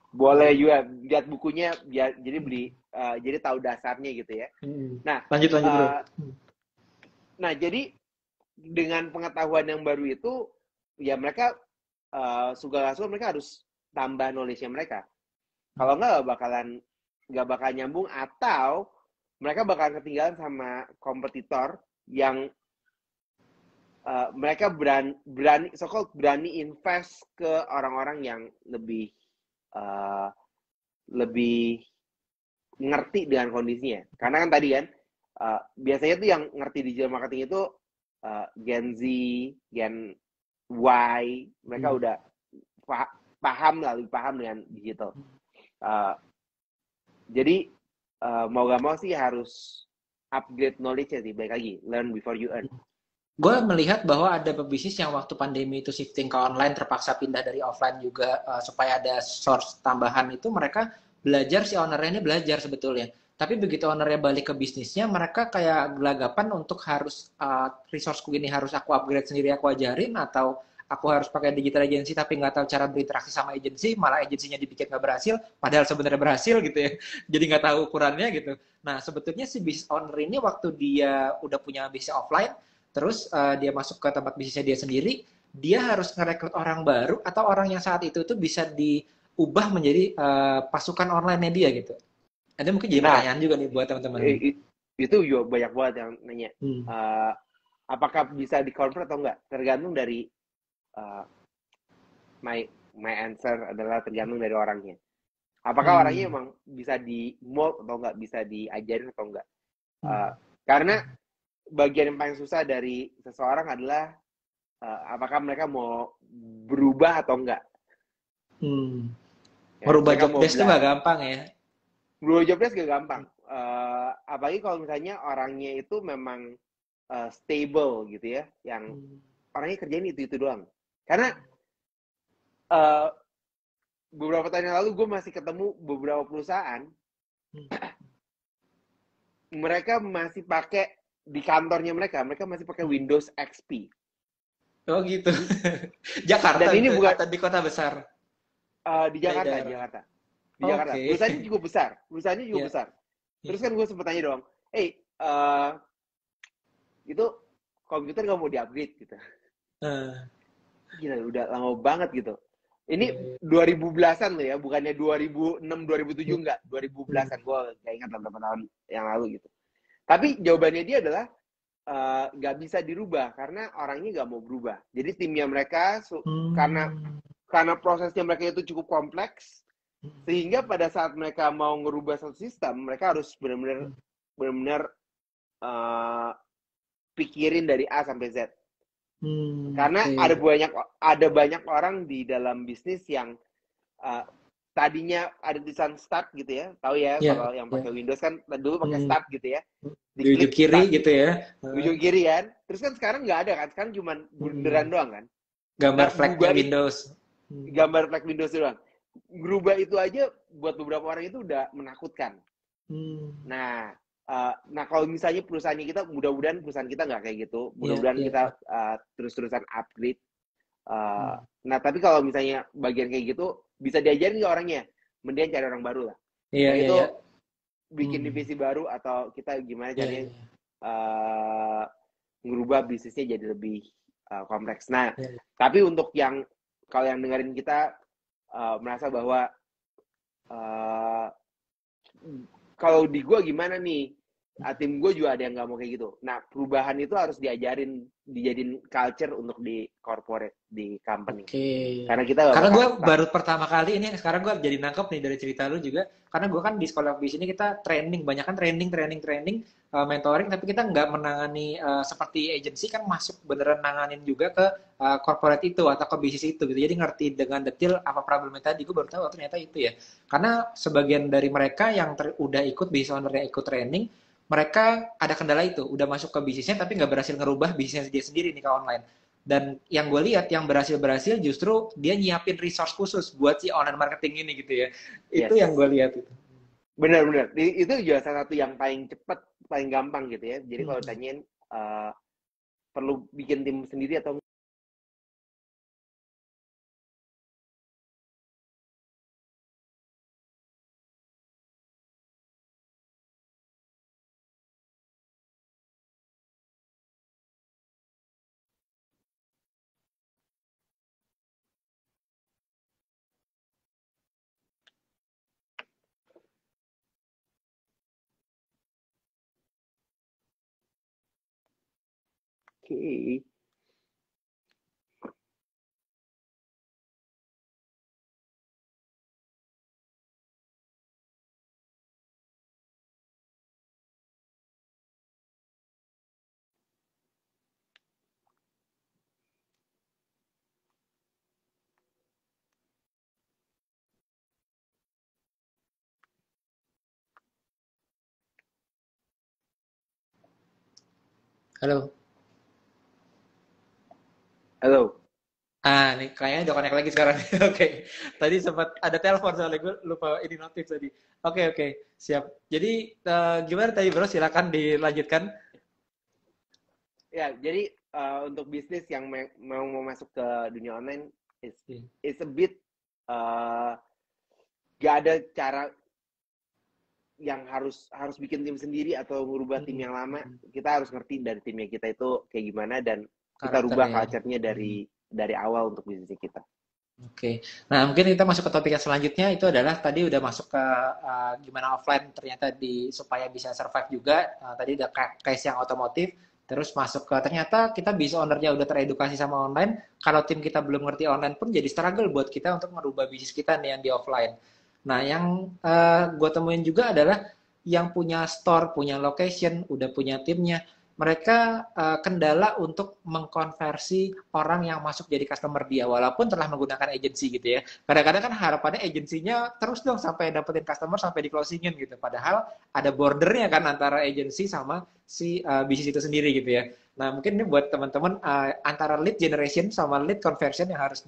boleh juga lihat bukunya, jadi beli, jadi tahu dasarnya gitu ya. Hmm. Nah, Lanjut lanjut bro. uh, jadi dengan pengetahuan yang baru itu, ya mereka suka-suka mereka harus tambah knowledge-nya mereka. Kalau nggak bakal nyambung, atau mereka bakal ketinggalan sama kompetitor yang mereka berani berani invest ke orang-orang yang uh, lebih ngerti dengan kondisinya. Karena kan tadi kan biasanya tuh yang ngerti digital marketing itu Gen Z, Gen Y, mereka Hmm. udah paham lah, lebih paham dengan digital. Uh, jadi mau gak mau sih harus upgrade knowledge-nya sih, baik lagi, learn before you earn. Gue melihat bahwa ada pebisnis yang waktu pandemi itu shifting ke online, terpaksa pindah dari offline juga supaya ada source tambahan, itu mereka belajar, si ownernya ini belajar sebetulnya. Tapi begitu ownernya balik ke bisnisnya, mereka kayak gelagapan untuk harus resourceku ini harus aku upgrade sendiri, aku ajarin, atau aku harus pakai digital agency tapi nggak tahu cara berinteraksi sama agency, malah agensinya dibikin nggak berhasil, padahal sebenarnya berhasil gitu ya. Jadi nggak tahu ukurannya gitu. Nah sebetulnya si business owner ini waktu dia udah punya bisnis offline, terus dia masuk ke tempat bisnisnya dia sendiri, dia harus ngerekrut orang baru atau orang yang saat itu tuh bisa diubah menjadi pasukan online media gitu. Ada mungkin jadi Nah, pertanyaan juga nih buat teman-teman nih. itu juga banyak banget yang nanya. Hmm. Uh, apakah bisa di-convert atau enggak? Tergantung dari uh, my my answer adalah tergantung dari orangnya. Apakah orangnya Hmm. emang bisa di mold atau enggak, bisa diajarin atau enggak? Hmm. Karena bagian yang paling susah dari seseorang adalah apakah mereka mau berubah atau enggak. Hmm. Ya, Merubah mereka job mau desk tuh nggak gampang ya. berubah job desk gak gampang. Apalagi kalau misalnya orangnya itu memang stable gitu ya, yang Hmm. orangnya kerjain itu doang. Karena uh, beberapa tahun yang lalu gue masih ketemu beberapa perusahaan, Hmm. mereka masih pakai di kantornya mereka masih pakai Hmm. Windows XP. Oh gitu. Jakarta Dan ini itu bukan atau di kota besar? di Di Jakarta, daerah. di Jakarta. Oke. Perusahaannya juga Ya. besar. Ya. Terus kan gue sempat tanya dong, itu komputer nggak mau diupgrade gitu. Uh, Gila, udah lama banget gitu. ya, Ini ya. 2010-an loh ya, bukannya 2006, 2007 Hmm. enggak, 2010-an. Hmm. Gue gak ingat beberapa tahun yang lalu gitu. Tapi jawabannya dia adalah nggak bisa dirubah karena orangnya nggak mau berubah. Jadi timnya mereka karena Hmm. prosesnya mereka itu cukup kompleks, sehingga pada saat mereka mau ngerubah satu sistem, mereka harus benar-benar uh, pikirin dari A sampai Z. Hmm. Karena Oke. ada banyak orang di dalam bisnis yang uh, tadinya ada tulisan start gitu ya, tahu ya Ya. kalau yang Ya. pakai Windows kan dulu pakai Hmm. start gitu ya, Di ujung diklik kiri start gitu ya. ujung kiri kan, terus kan sekarang nggak ada kan, sekarang cuma Hmm. bunderan doang kan. Gambar Nah, flagnya berubah itu Windows. Hmm. gambar flag Windows doang. Berubah itu aja buat beberapa orang itu udah menakutkan. Hmm. Nah, nah kalau misalnya perusahaan kita, mudah-mudahan perusahaan kita nggak kayak gitu. Ya, Mudah-mudahan ya, kita ya. terus-terusan upgrade. Hmm. Nah, tapi kalau misalnya bagian kayak gitu, bisa diajarin nggak orangnya? Mending cari orang baru lah. Iya, Nah, iya, itu iya. bikin Hmm. divisi baru atau kita gimana Iya, caranya iya, iya. uh, ngerubah bisnisnya jadi lebih kompleks. Nah, Iya, iya. tapi untuk yang kalau yang dengerin kita merasa bahwa uh, kalau di gue gimana nih, tim gue juga ada yang nggak mau kayak gitu. Nah, perubahan itu harus dijadiin culture untuk di corporate, di company. Oke. Karena kita nggak Karena gue bakalan stuck. baru pertama kali ini, sekarang gue jadi nangkep nih dari cerita lu juga. Karena gue kan di sekolah bisnis ini kita training, banyak kan training, mentoring, tapi kita nggak menangani seperti agensi kan masuk beneran nanganin juga ke corporate itu atau ke bisnis itu gitu. Jadi ngerti dengan detail apa problemnya tadi. Gue baru tahu oh, ternyata itu ya. Karena sebagian dari mereka yang udah ikut business owner yang ikut training, mereka ada kendala itu, udah masuk ke bisnisnya tapi nggak berhasil ngerubah bisnisnya dia sendiri nih ke online. Dan yang gue lihat yang berhasil justru dia nyiapin resource khusus buat si online marketing ini gitu ya. Itu yang Yes. gue lihat itu. Benar-benar. Itu juga salah satu yang paling cepat, paling gampang gitu ya. Jadi kalau Hmm. tanyain perlu bikin tim sendiri atau okay. Halo. Halo. Nih kayaknya udah connect lagi sekarang. Oke. Tadi sempat ada telepon soalnya gue lupa ini notif tadi. Oke, siap. Jadi gimana tadi bro? Silakan dilanjutkan. Ya, jadi untuk bisnis yang mau masuk ke dunia online is Iya. is a bit uh, gak ada cara yang harus bikin tim sendiri atau merubah tim Hmm, yang lama. hmm. Kita harus ngerti dari timnya kita itu kayak gimana dan kita Karakter rubah ya. culture-nya Hmm. dari awal untuk bisnis kita. Oke. Nah, mungkin kita masuk ke topik yang selanjutnya itu adalah tadi udah masuk ke gimana offline ternyata supaya bisa survive juga. Tadi udah case yang otomotif, terus masuk ke ternyata kita bisa ownernya udah teredukasi sama online. Kalau tim kita belum ngerti online pun jadi struggle buat kita untuk merubah bisnis kita nih yang di offline. Nah, yang gue temuin juga adalah yang punya store, punya location, udah punya timnya, mereka kendala untuk mengkonversi orang yang masuk jadi customer dia walaupun telah menggunakan agency gitu ya. Kadang-kadang kan harapannya agensinya terus dong sampai dapetin customer sampai di closingin gitu. Padahal ada bordernya kan antara agency sama si bisnis itu sendiri gitu ya. Nah, mungkin ini buat teman-teman antara lead generation sama lead conversion yang harus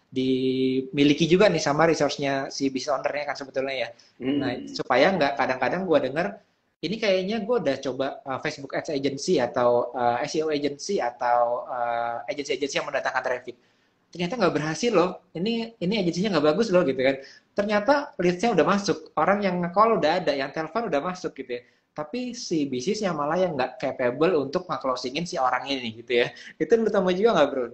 dimiliki juga nih sama resource-nya si business owner-nya kan sebetulnya ya. Nah, Hmm. supaya nggak kadang-kadang gue denger ini kayaknya gue udah coba Facebook Ads Agency atau SEO Agency atau agensi-agensi yang mendatangkan traffic. Ternyata nggak berhasil loh. Ini agensinya nggak bagus loh gitu kan. Ternyata leads-nya udah masuk, orang yang nge-call udah ada, yang telepon udah masuk gitu ya. Tapi si bisnisnya malah yang nggak capable untuk nge-closingin si orang ini gitu ya. Itu lu tahu juga nggak bro?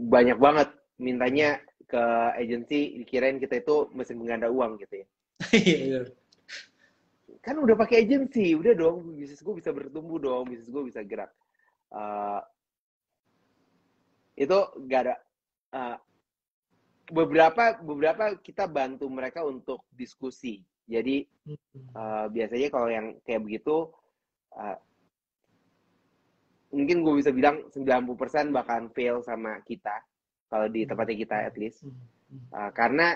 Banyak banget mintanya ke agensi dikirain kita itu mesin pengganda uang gitu ya. Iya, Kan udah pakai agensi, udah dong bisnis gue bisa bertumbuh dong, bisnis gue bisa gerak. Uh, itu gak ada uh, beberapa kita bantu mereka untuk diskusi. Jadi biasanya kalau yang kayak begitu uh, mungkin gue bisa bilang 90% bakalan fail sama kita kalau di tempatnya kita at least. Karena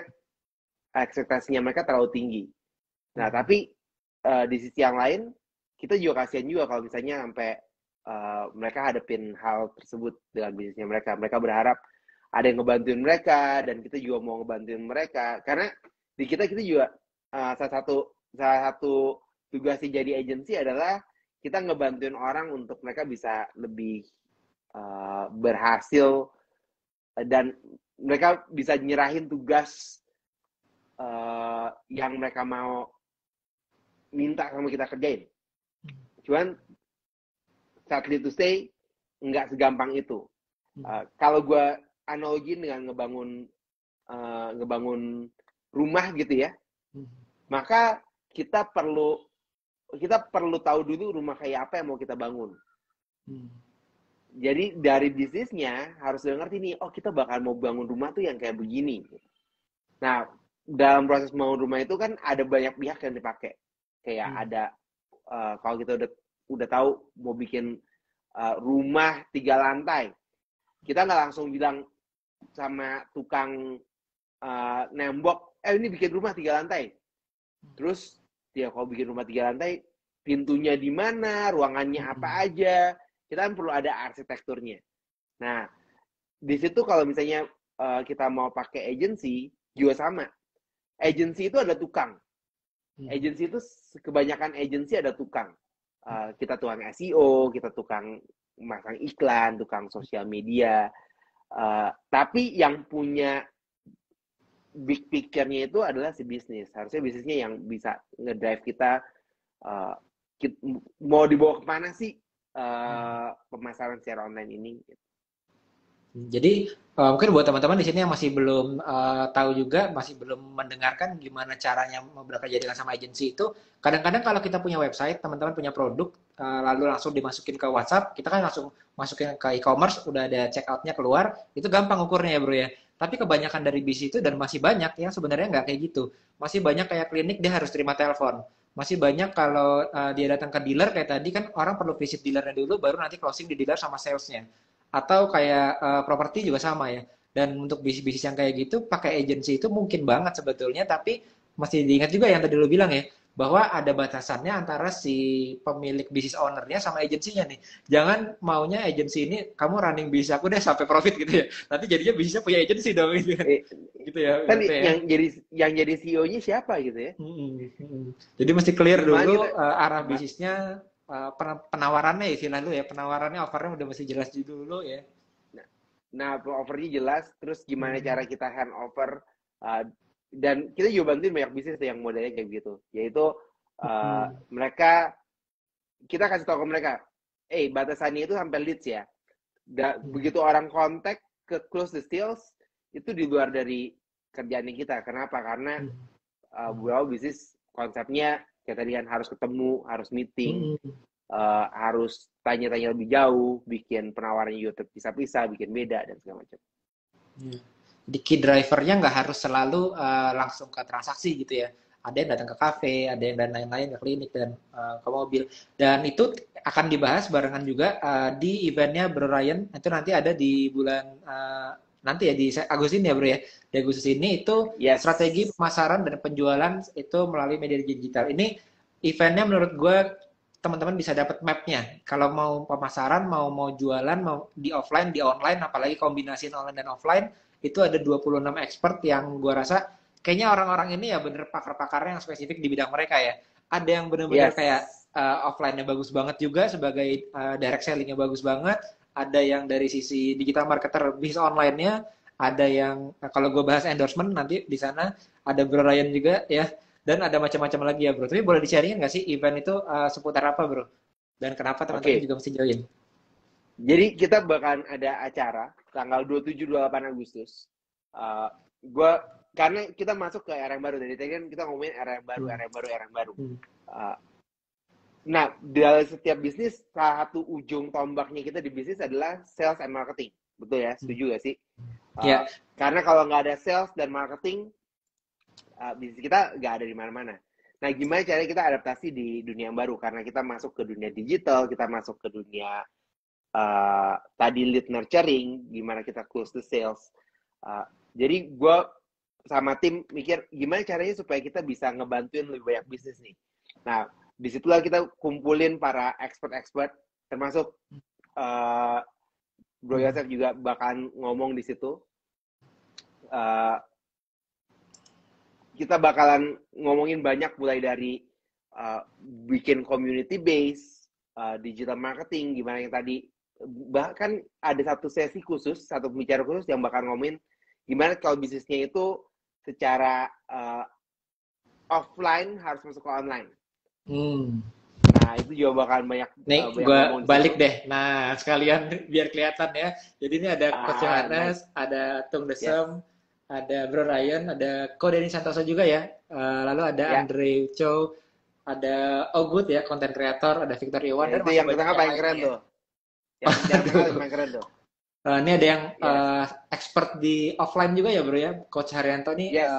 ekspektasinya mereka terlalu tinggi. Nah, tapi di sisi yang lain kita juga kasihan juga kalau misalnya sampai mereka hadapin hal tersebut dengan bisnisnya mereka. Mereka berharap ada yang ngebantuin mereka dan kita juga mau ngebantuin mereka karena di kita juga salah satu tugasnya jadi agensi adalah kita ngebantuin orang untuk mereka bisa lebih berhasil dan mereka bisa nyerahin tugas yang mereka mau minta sama kita kerjain. Cuman sadly to say nggak segampang itu. Kalau gue analogin dengan ngebangun rumah gitu ya, maka kita perlu tahu dulu rumah kayak apa yang mau kita bangun. Jadi dari bisnisnya harus udah ngerti nih, oh kita bakal mau bangun rumah tuh yang kayak begini. Nah, dalam proses bangun rumah itu kan ada banyak pihak yang dipakai. Kayak ada kalau kita udah tahu mau bikin rumah 3 lantai, kita nggak langsung bilang sama tukang nembok, ini bikin rumah 3 lantai. Terus ya kalau bikin rumah 3 lantai, pintunya di mana, ruangannya apa aja, kita kan perlu ada arsitekturnya. Nah, di situ kalau misalnya kita mau pakai agency, juga sama. Agency itu ada tukang. Agency itu kebanyakan agency ada tukang. Kita tukang SEO, kita tukang masang iklan, tukang sosial media. Tapi yang punya big picture-nya itu adalah si bisnis. Harusnya bisnisnya yang bisa ngedrive kita, mau dibawa kemana sih pemasaran secara online ini. Jadi mungkin buat teman-teman di sini yang masih belum tahu juga, masih belum mendengarkan gimana caranya bekerja dengan sama agensi itu, kadang-kadang kalau kita punya website, teman-teman punya produk, lalu langsung dimasukin ke WhatsApp, kita kan langsung masukin ke e-commerce, udah ada checkout-nya keluar, itu gampang ukurnya ya bro ya. Tapi kebanyakan dari bisnis itu dan masih banyak yang sebenarnya nggak kayak gitu. Masih banyak kayak klinik dia harus terima telepon. Masih banyak kalau dia datang ke dealer kayak tadi kan orang perlu visit dealernya dulu baru nanti closing di dealer sama salesnya atau kayak properti juga sama ya. Dan untuk bisnis-bisnis yang kayak gitu pakai agensi itu mungkin banget sebetulnya, tapi masih diingat juga yang tadi lu bilang ya, bahwa ada batasannya antara si pemilik bisnis ownernya sama agensinya nih. Jangan maunya agensi ini kamu running bisnis aku deh sampai profit gitu ya. Nanti jadinya bisnisnya punya agensi dong gitu kan. Eh, Gitu ya kan berarti ya. yang jadi CEO-nya siapa gitu ya? Jadi mesti clear Gimana dulu kita arah bisnisnya, penawarannya ya istilah dulu ya, penawarannya offernya udah mesti jelas dulu ya. Nah, offernya jelas, terus gimana Hmm. cara kita hand over, uh, dan kita juga bantuin banyak bisnis yang modelnya kayak gitu, yaitu Hmm. mereka, kita kasih tahu ke mereka, batasannya itu sampai leads ya. Hmm. Begitu orang kontak ke close the sales, itu di luar dari kerjaan kita. Kenapa? Karena Hmm. beberapa bisnis konsepnya kayak tadi kan harus ketemu, harus meeting, Hmm. harus tanya-tanya lebih jauh, bikin penawarannya juga terpisah-pisah, bikin beda dan segala macam. Ya. Jadi key drivernya nggak harus selalu langsung ke transaksi gitu ya. Ada yang datang ke kafe, ada yang dan lain-lain ke klinik dan ke mobil. Dan itu akan dibahas barengan juga di eventnya Bro Ryan. Itu nanti ada di bulan nanti ya di Agustus ini ya Bro ya. Di Agustus ini itu Yes. strategi pemasaran dan penjualan itu melalui media digital. Ini eventnya menurut gue teman-teman bisa dapat mapnya. Kalau mau pemasaran, mau jualan, mau di offline, di online, apalagi kombinasi online dan offline, itu ada 26 expert yang gue rasa kayaknya orang-orang ini ya bener pakar-pakarnya yang spesifik di bidang mereka ya. Ada yang bener-bener kayak Yes. offline-nya bagus banget juga sebagai direct selling-nya bagus banget. Ada yang dari sisi digital marketer bisnis online-nya, ada yang kalau gue bahas endorsement nanti di sana ada Bro Ryan juga ya, dan ada macam-macam lagi ya Bro. Tapi boleh di-sharingin nggak sih event itu seputar apa Bro? Dan kenapa teman-teman Oke. juga mesti join? Jadi kita bakalan ada acara tanggal 27-28 Agustus. Uh, gua karena kita masuk ke era yang baru. Dari tadi kan kita ngomongin era yang baru, Hmm. era yang baru, era yang baru. Hmm. Uh, nah, dalam setiap bisnis, salah satu ujung tombaknya kita di bisnis adalah sales and marketing. Betul ya? Hmm. Setuju gak sih? Ya. Karena kalau nggak ada sales dan marketing, bisnis kita nggak ada di mana-mana. Nah, gimana caranya kita adaptasi di dunia yang baru? Karena kita masuk ke dunia digital, kita masuk ke dunia tadi lead nurturing, gimana kita close the sales. Jadi gue sama tim mikir gimana caranya supaya kita bisa ngebantuin lebih banyak bisnis nih. Nah, disitulah kita kumpulin para expert-expert, termasuk Bro Yosef juga bakalan ngomong di situ. Kita bakalan ngomongin banyak mulai dari bikin community base, digital marketing, gimana yang tadi, bahkan ada satu sesi khusus, satu pembicara khusus yang bakal ngomongin gimana kalau bisnisnya itu secara offline harus masuk ke online. Nah, itu juga bakalan banyak Nih, gue ngomong di balik situ. deh. Nah, sekalian biar kelihatan ya. Jadi ini ada Coach Yohanes, Nice. ada Tung Yes. Desem, ada Bro Ryan, ada Ko Denny Santoso juga ya. Lalu ada Ya. Andre Chow, ada Ogut ya, konten kreator, ada Victor Iwan, Ya, dan itu masih yang banyak tengah yang paling keren lainnya ya. tuh. Yang tengah paling keren tuh. Ini ada yang Yes. expert di offline juga ya Bro ya. Coach Haryanto nih Yes.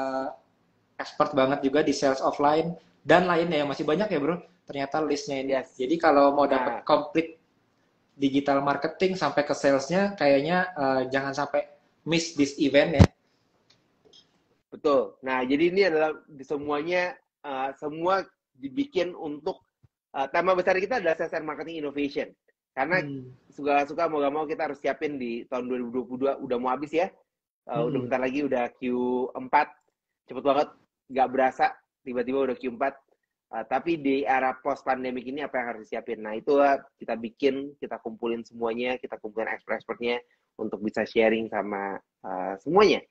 expert banget juga di sales offline dan lainnya ya, masih banyak ya Bro ternyata listnya ini. Yes. Jadi kalau mau Nah, dapat komplit digital marketing sampai ke salesnya kayaknya jangan sampai miss this event ya. betul. Nah, jadi ini adalah semuanya, semua dibikin untuk tema besar kita adalah sales and marketing innovation. Karena suka-suka mau gak mau kita harus siapin di tahun 2022, udah mau habis ya. Udah bentar lagi udah Q4. Cepet banget, nggak berasa tiba-tiba udah Q4. Tapi di era post pandemic ini apa yang harus disiapin? Nah, itu kita bikin, kita kumpulin semuanya, kita kumpulin expert-expertnya untuk bisa sharing sama semuanya.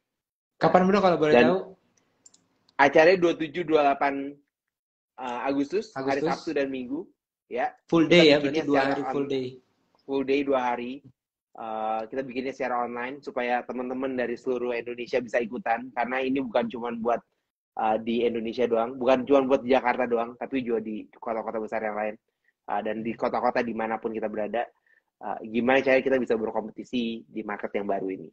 Kapan Bro kalau boleh Dan tahu? acaranya 27-28 Agustus, hari Agustus. Sabtu dan Minggu. Ya, Full kita day ya, berarti bikinnya 2 secara hari full day. Full day 2 hari. Kita bikinnya secara online supaya teman-teman dari seluruh Indonesia bisa ikutan, karena ini bukan cuma buat di Indonesia doang, bukan cuma buat di Jakarta doang, tapi juga di kota-kota besar yang lain, dan di kota-kota dimanapun kita berada. Gimana cara kita bisa berkompetisi di market yang baru ini.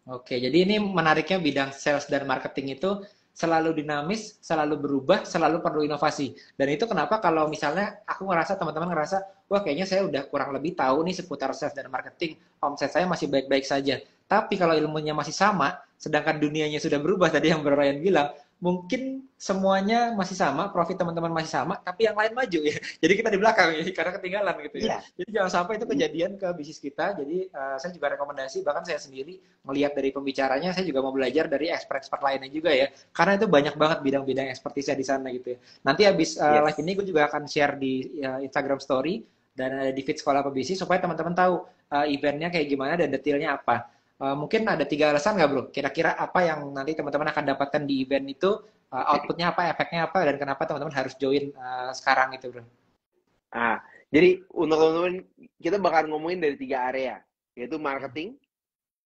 Oke, jadi ini menariknya bidang sales dan marketing itu selalu dinamis, selalu berubah, selalu perlu inovasi. Dan itu kenapa kalau misalnya aku ngerasa, teman-teman ngerasa, wah kayaknya saya udah kurang lebih tahu nih seputar sales dan marketing, omset saya masih baik-baik saja. Tapi kalau ilmunya masih sama, sedangkan dunianya sudah berubah, tadi yang Bro Ryan bilang, mungkin semuanya masih sama, profit teman-teman masih sama, tapi yang lain maju ya. Jadi kita di belakang ya, karena ketinggalan gitu ya. Iya. Jadi jangan sampai itu kejadian ke bisnis kita. Jadi saya juga rekomendasi, bahkan saya sendiri melihat dari pembicaranya, saya juga mau belajar dari expert-expert lainnya juga ya. Karena itu banyak banget bidang-bidang ekspertisnya di sana gitu ya. Nanti habis live ini Yes. gue juga akan share di Instagram Story dan ada di feed Sekolah Pebisnis supaya teman-teman tahu eventnya kayak gimana dan detailnya apa. Mungkin ada 3 alasan nggak bro? Kira-kira apa yang nanti teman-teman akan dapatkan di event itu, outputnya apa, efeknya apa, dan kenapa teman-teman harus join sekarang itu bro? Jadi untuk teman-teman, kita bakal ngomongin dari 3 area, yaitu marketing,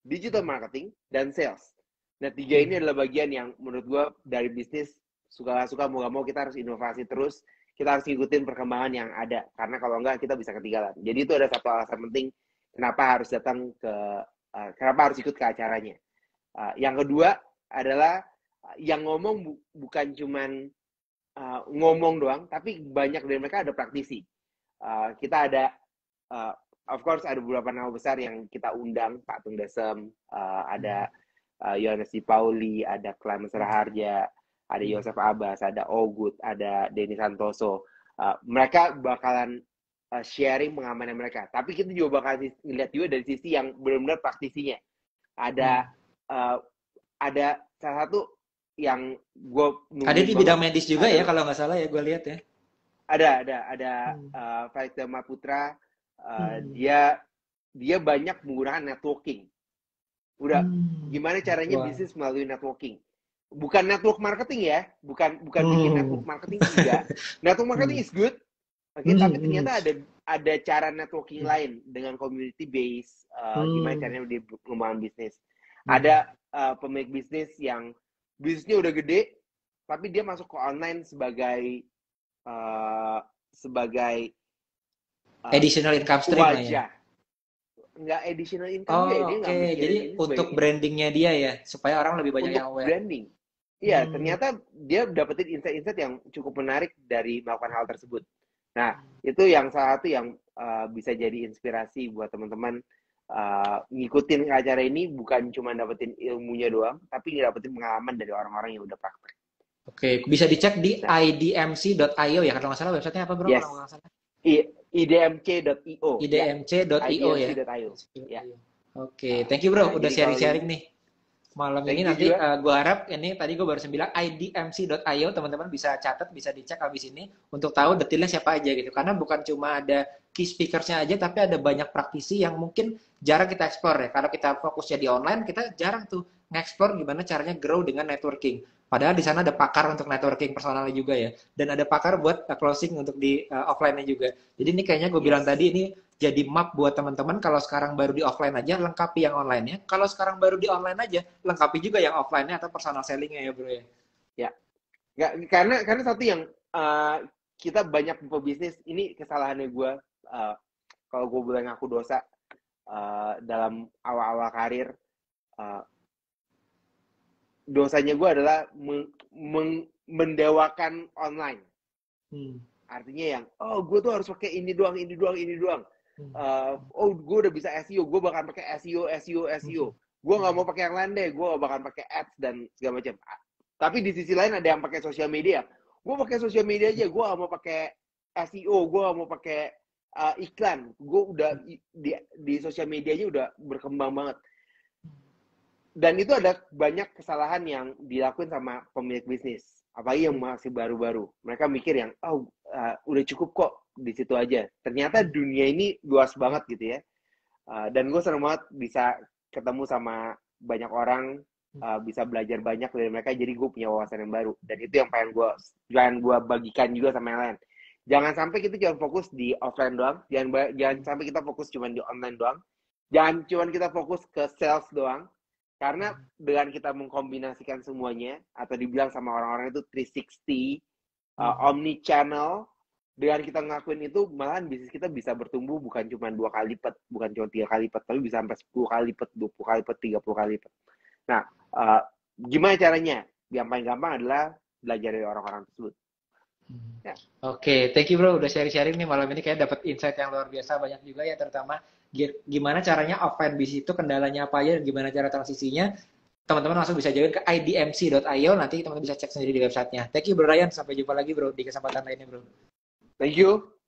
digital marketing, dan sales. Nah, 3 ini adalah bagian yang menurut gue dari bisnis, suka-suka mau gak mau kita harus inovasi terus, kita harus ngikutin perkembangan yang ada, karena kalau enggak kita bisa ketinggalan. Jadi itu ada satu alasan penting kenapa harus datang ke, kenapa harus ikut ke acaranya. Yang kedua adalah yang ngomong bukan cuman ngomong doang, tapi banyak dari mereka ada praktisi. Kita ada, of course ada beberapa nama besar yang kita undang, Pak Tung Desem, ada Yohanes Di Pauli, ada Clemens Raharja, ada Yosef Abbas, ada Ogut, ada Denny Santoso. Mereka bakalan sharing pengalaman mereka. Tapi kita juga bakal ngeliat juga dari sisi yang benar-benar praktisinya. Ada salah satu yang gue Ada di bidang medis juga ya kalau nggak salah ya gue lihat ya. Ada Felix Dharma Putra. Dia banyak menggunakan networking. Udah gimana caranya bisnis melalui networking. Bukan network marketing ya, bukan bikin network marketing juga. Network marketing is good, tapi ternyata ada cara networking lain dengan community base, gimana caranya dia mengembangkan bisnis. Ada pemilik bisnis yang bisnisnya udah gede, tapi dia masuk ke online sebagai additional income stream lah ya. Nggak additional income dia nggak mikirin. Jadi untuk brandingnya dia ya, supaya orang lebih banyak yang aware. Branding. Iya, ternyata dia dapetin insight-insight yang cukup menarik dari melakukan hal tersebut. Nah, itu yang salah satu yang bisa jadi inspirasi buat teman-teman ngikutin acara ini, bukan cuma dapetin ilmunya doang, tapi dapetin pengalaman dari orang-orang yang udah praktek. Oke, bisa dicek di idmc.io ya, kalau nggak salah websitenya apa bro? Yes. Kalau nggak salah. idmc.io. idmc.io ya. Ya. Oke, thank you bro, udah sharing-sharing nih. Malam ini nanti gue harap, ini tadi gue baru bilang idmc.io, teman-teman bisa catat, bisa dicek habis ini untuk tahu detailnya siapa aja gitu. Karena bukan cuma ada key speakersnya aja, tapi ada banyak praktisi yang mungkin jarang kita explore ya. Kalau kita fokusnya di online, kita jarang tuh nge-explore gimana caranya grow dengan networking. Padahal di sana ada pakar untuk networking personalnya juga ya. Dan ada pakar buat closing untuk di offline-nya juga. Jadi ini kayaknya gue bilang tadi, ini jadi map buat teman-teman. Kalau sekarang baru di offline aja, lengkapi yang online-nya. Kalau sekarang baru di online aja, lengkapi juga yang offline-nya atau personal selling-nya ya bro ya. Ya, karena satu yang kita banyak pebisnis, ini kesalahannya gue, kalau gue boleh ngaku dosa, dalam awal-awal karir, dosanya gue adalah mendewakan online. Artinya yang, gue tuh harus pakai ini doang. Gue udah bisa SEO, gue bakal pakai SEO. Gue nggak mau pakai yang lain deh, gue bakal pakai ads dan segala macam. Tapi di sisi lain ada yang pakai sosial media. Gue pakai sosial media aja, gue nggak mau pakai SEO, gue nggak mau pakai iklan. Gue udah di sosial medianya udah berkembang banget. Dan itu ada banyak kesalahan yang dilakuin sama pemilik bisnis, apalagi yang masih baru-baru. Mereka mikir yang, udah cukup kok di situ aja. Ternyata dunia ini luas banget gitu ya. Dan gue seneng banget bisa ketemu sama banyak orang, bisa belajar banyak dari mereka, jadi gue punya wawasan yang baru. Dan itu yang pengen gue bagikan juga sama yang lain. Jangan sampai kita cuma fokus di offline doang, jangan sampai kita fokus cuma di online doang, jangan cuma kita fokus ke sales doang. Karena dengan kita mengkombinasikan semuanya, atau dibilang sama orang-orang itu 360, omni channel, dengan kita ngelakuin itu, malahan bisnis kita bisa bertumbuh bukan cuma 2 kali lipat, bukan cuma 3 kali lipat, tapi bisa sampai 10 kali lipat, 20 kali lipat, 30 kali lipat. Nah, gimana caranya? Yang paling gampang adalah belajar dari orang-orang tersebut. Ya. Oke, thank you bro, udah sharing-sharing nih malam ini, kayak dapat insight yang luar biasa banyak juga ya, terutama gimana caranya offline bisnis itu kendalanya apa aja dan gimana cara transisinya. teman-teman langsung bisa join ke idmc.io, nanti teman-teman bisa cek sendiri di websitenya. Thank you Bro Ryan, sampai jumpa lagi Bro di kesempatan lainnya Bro. Thank you.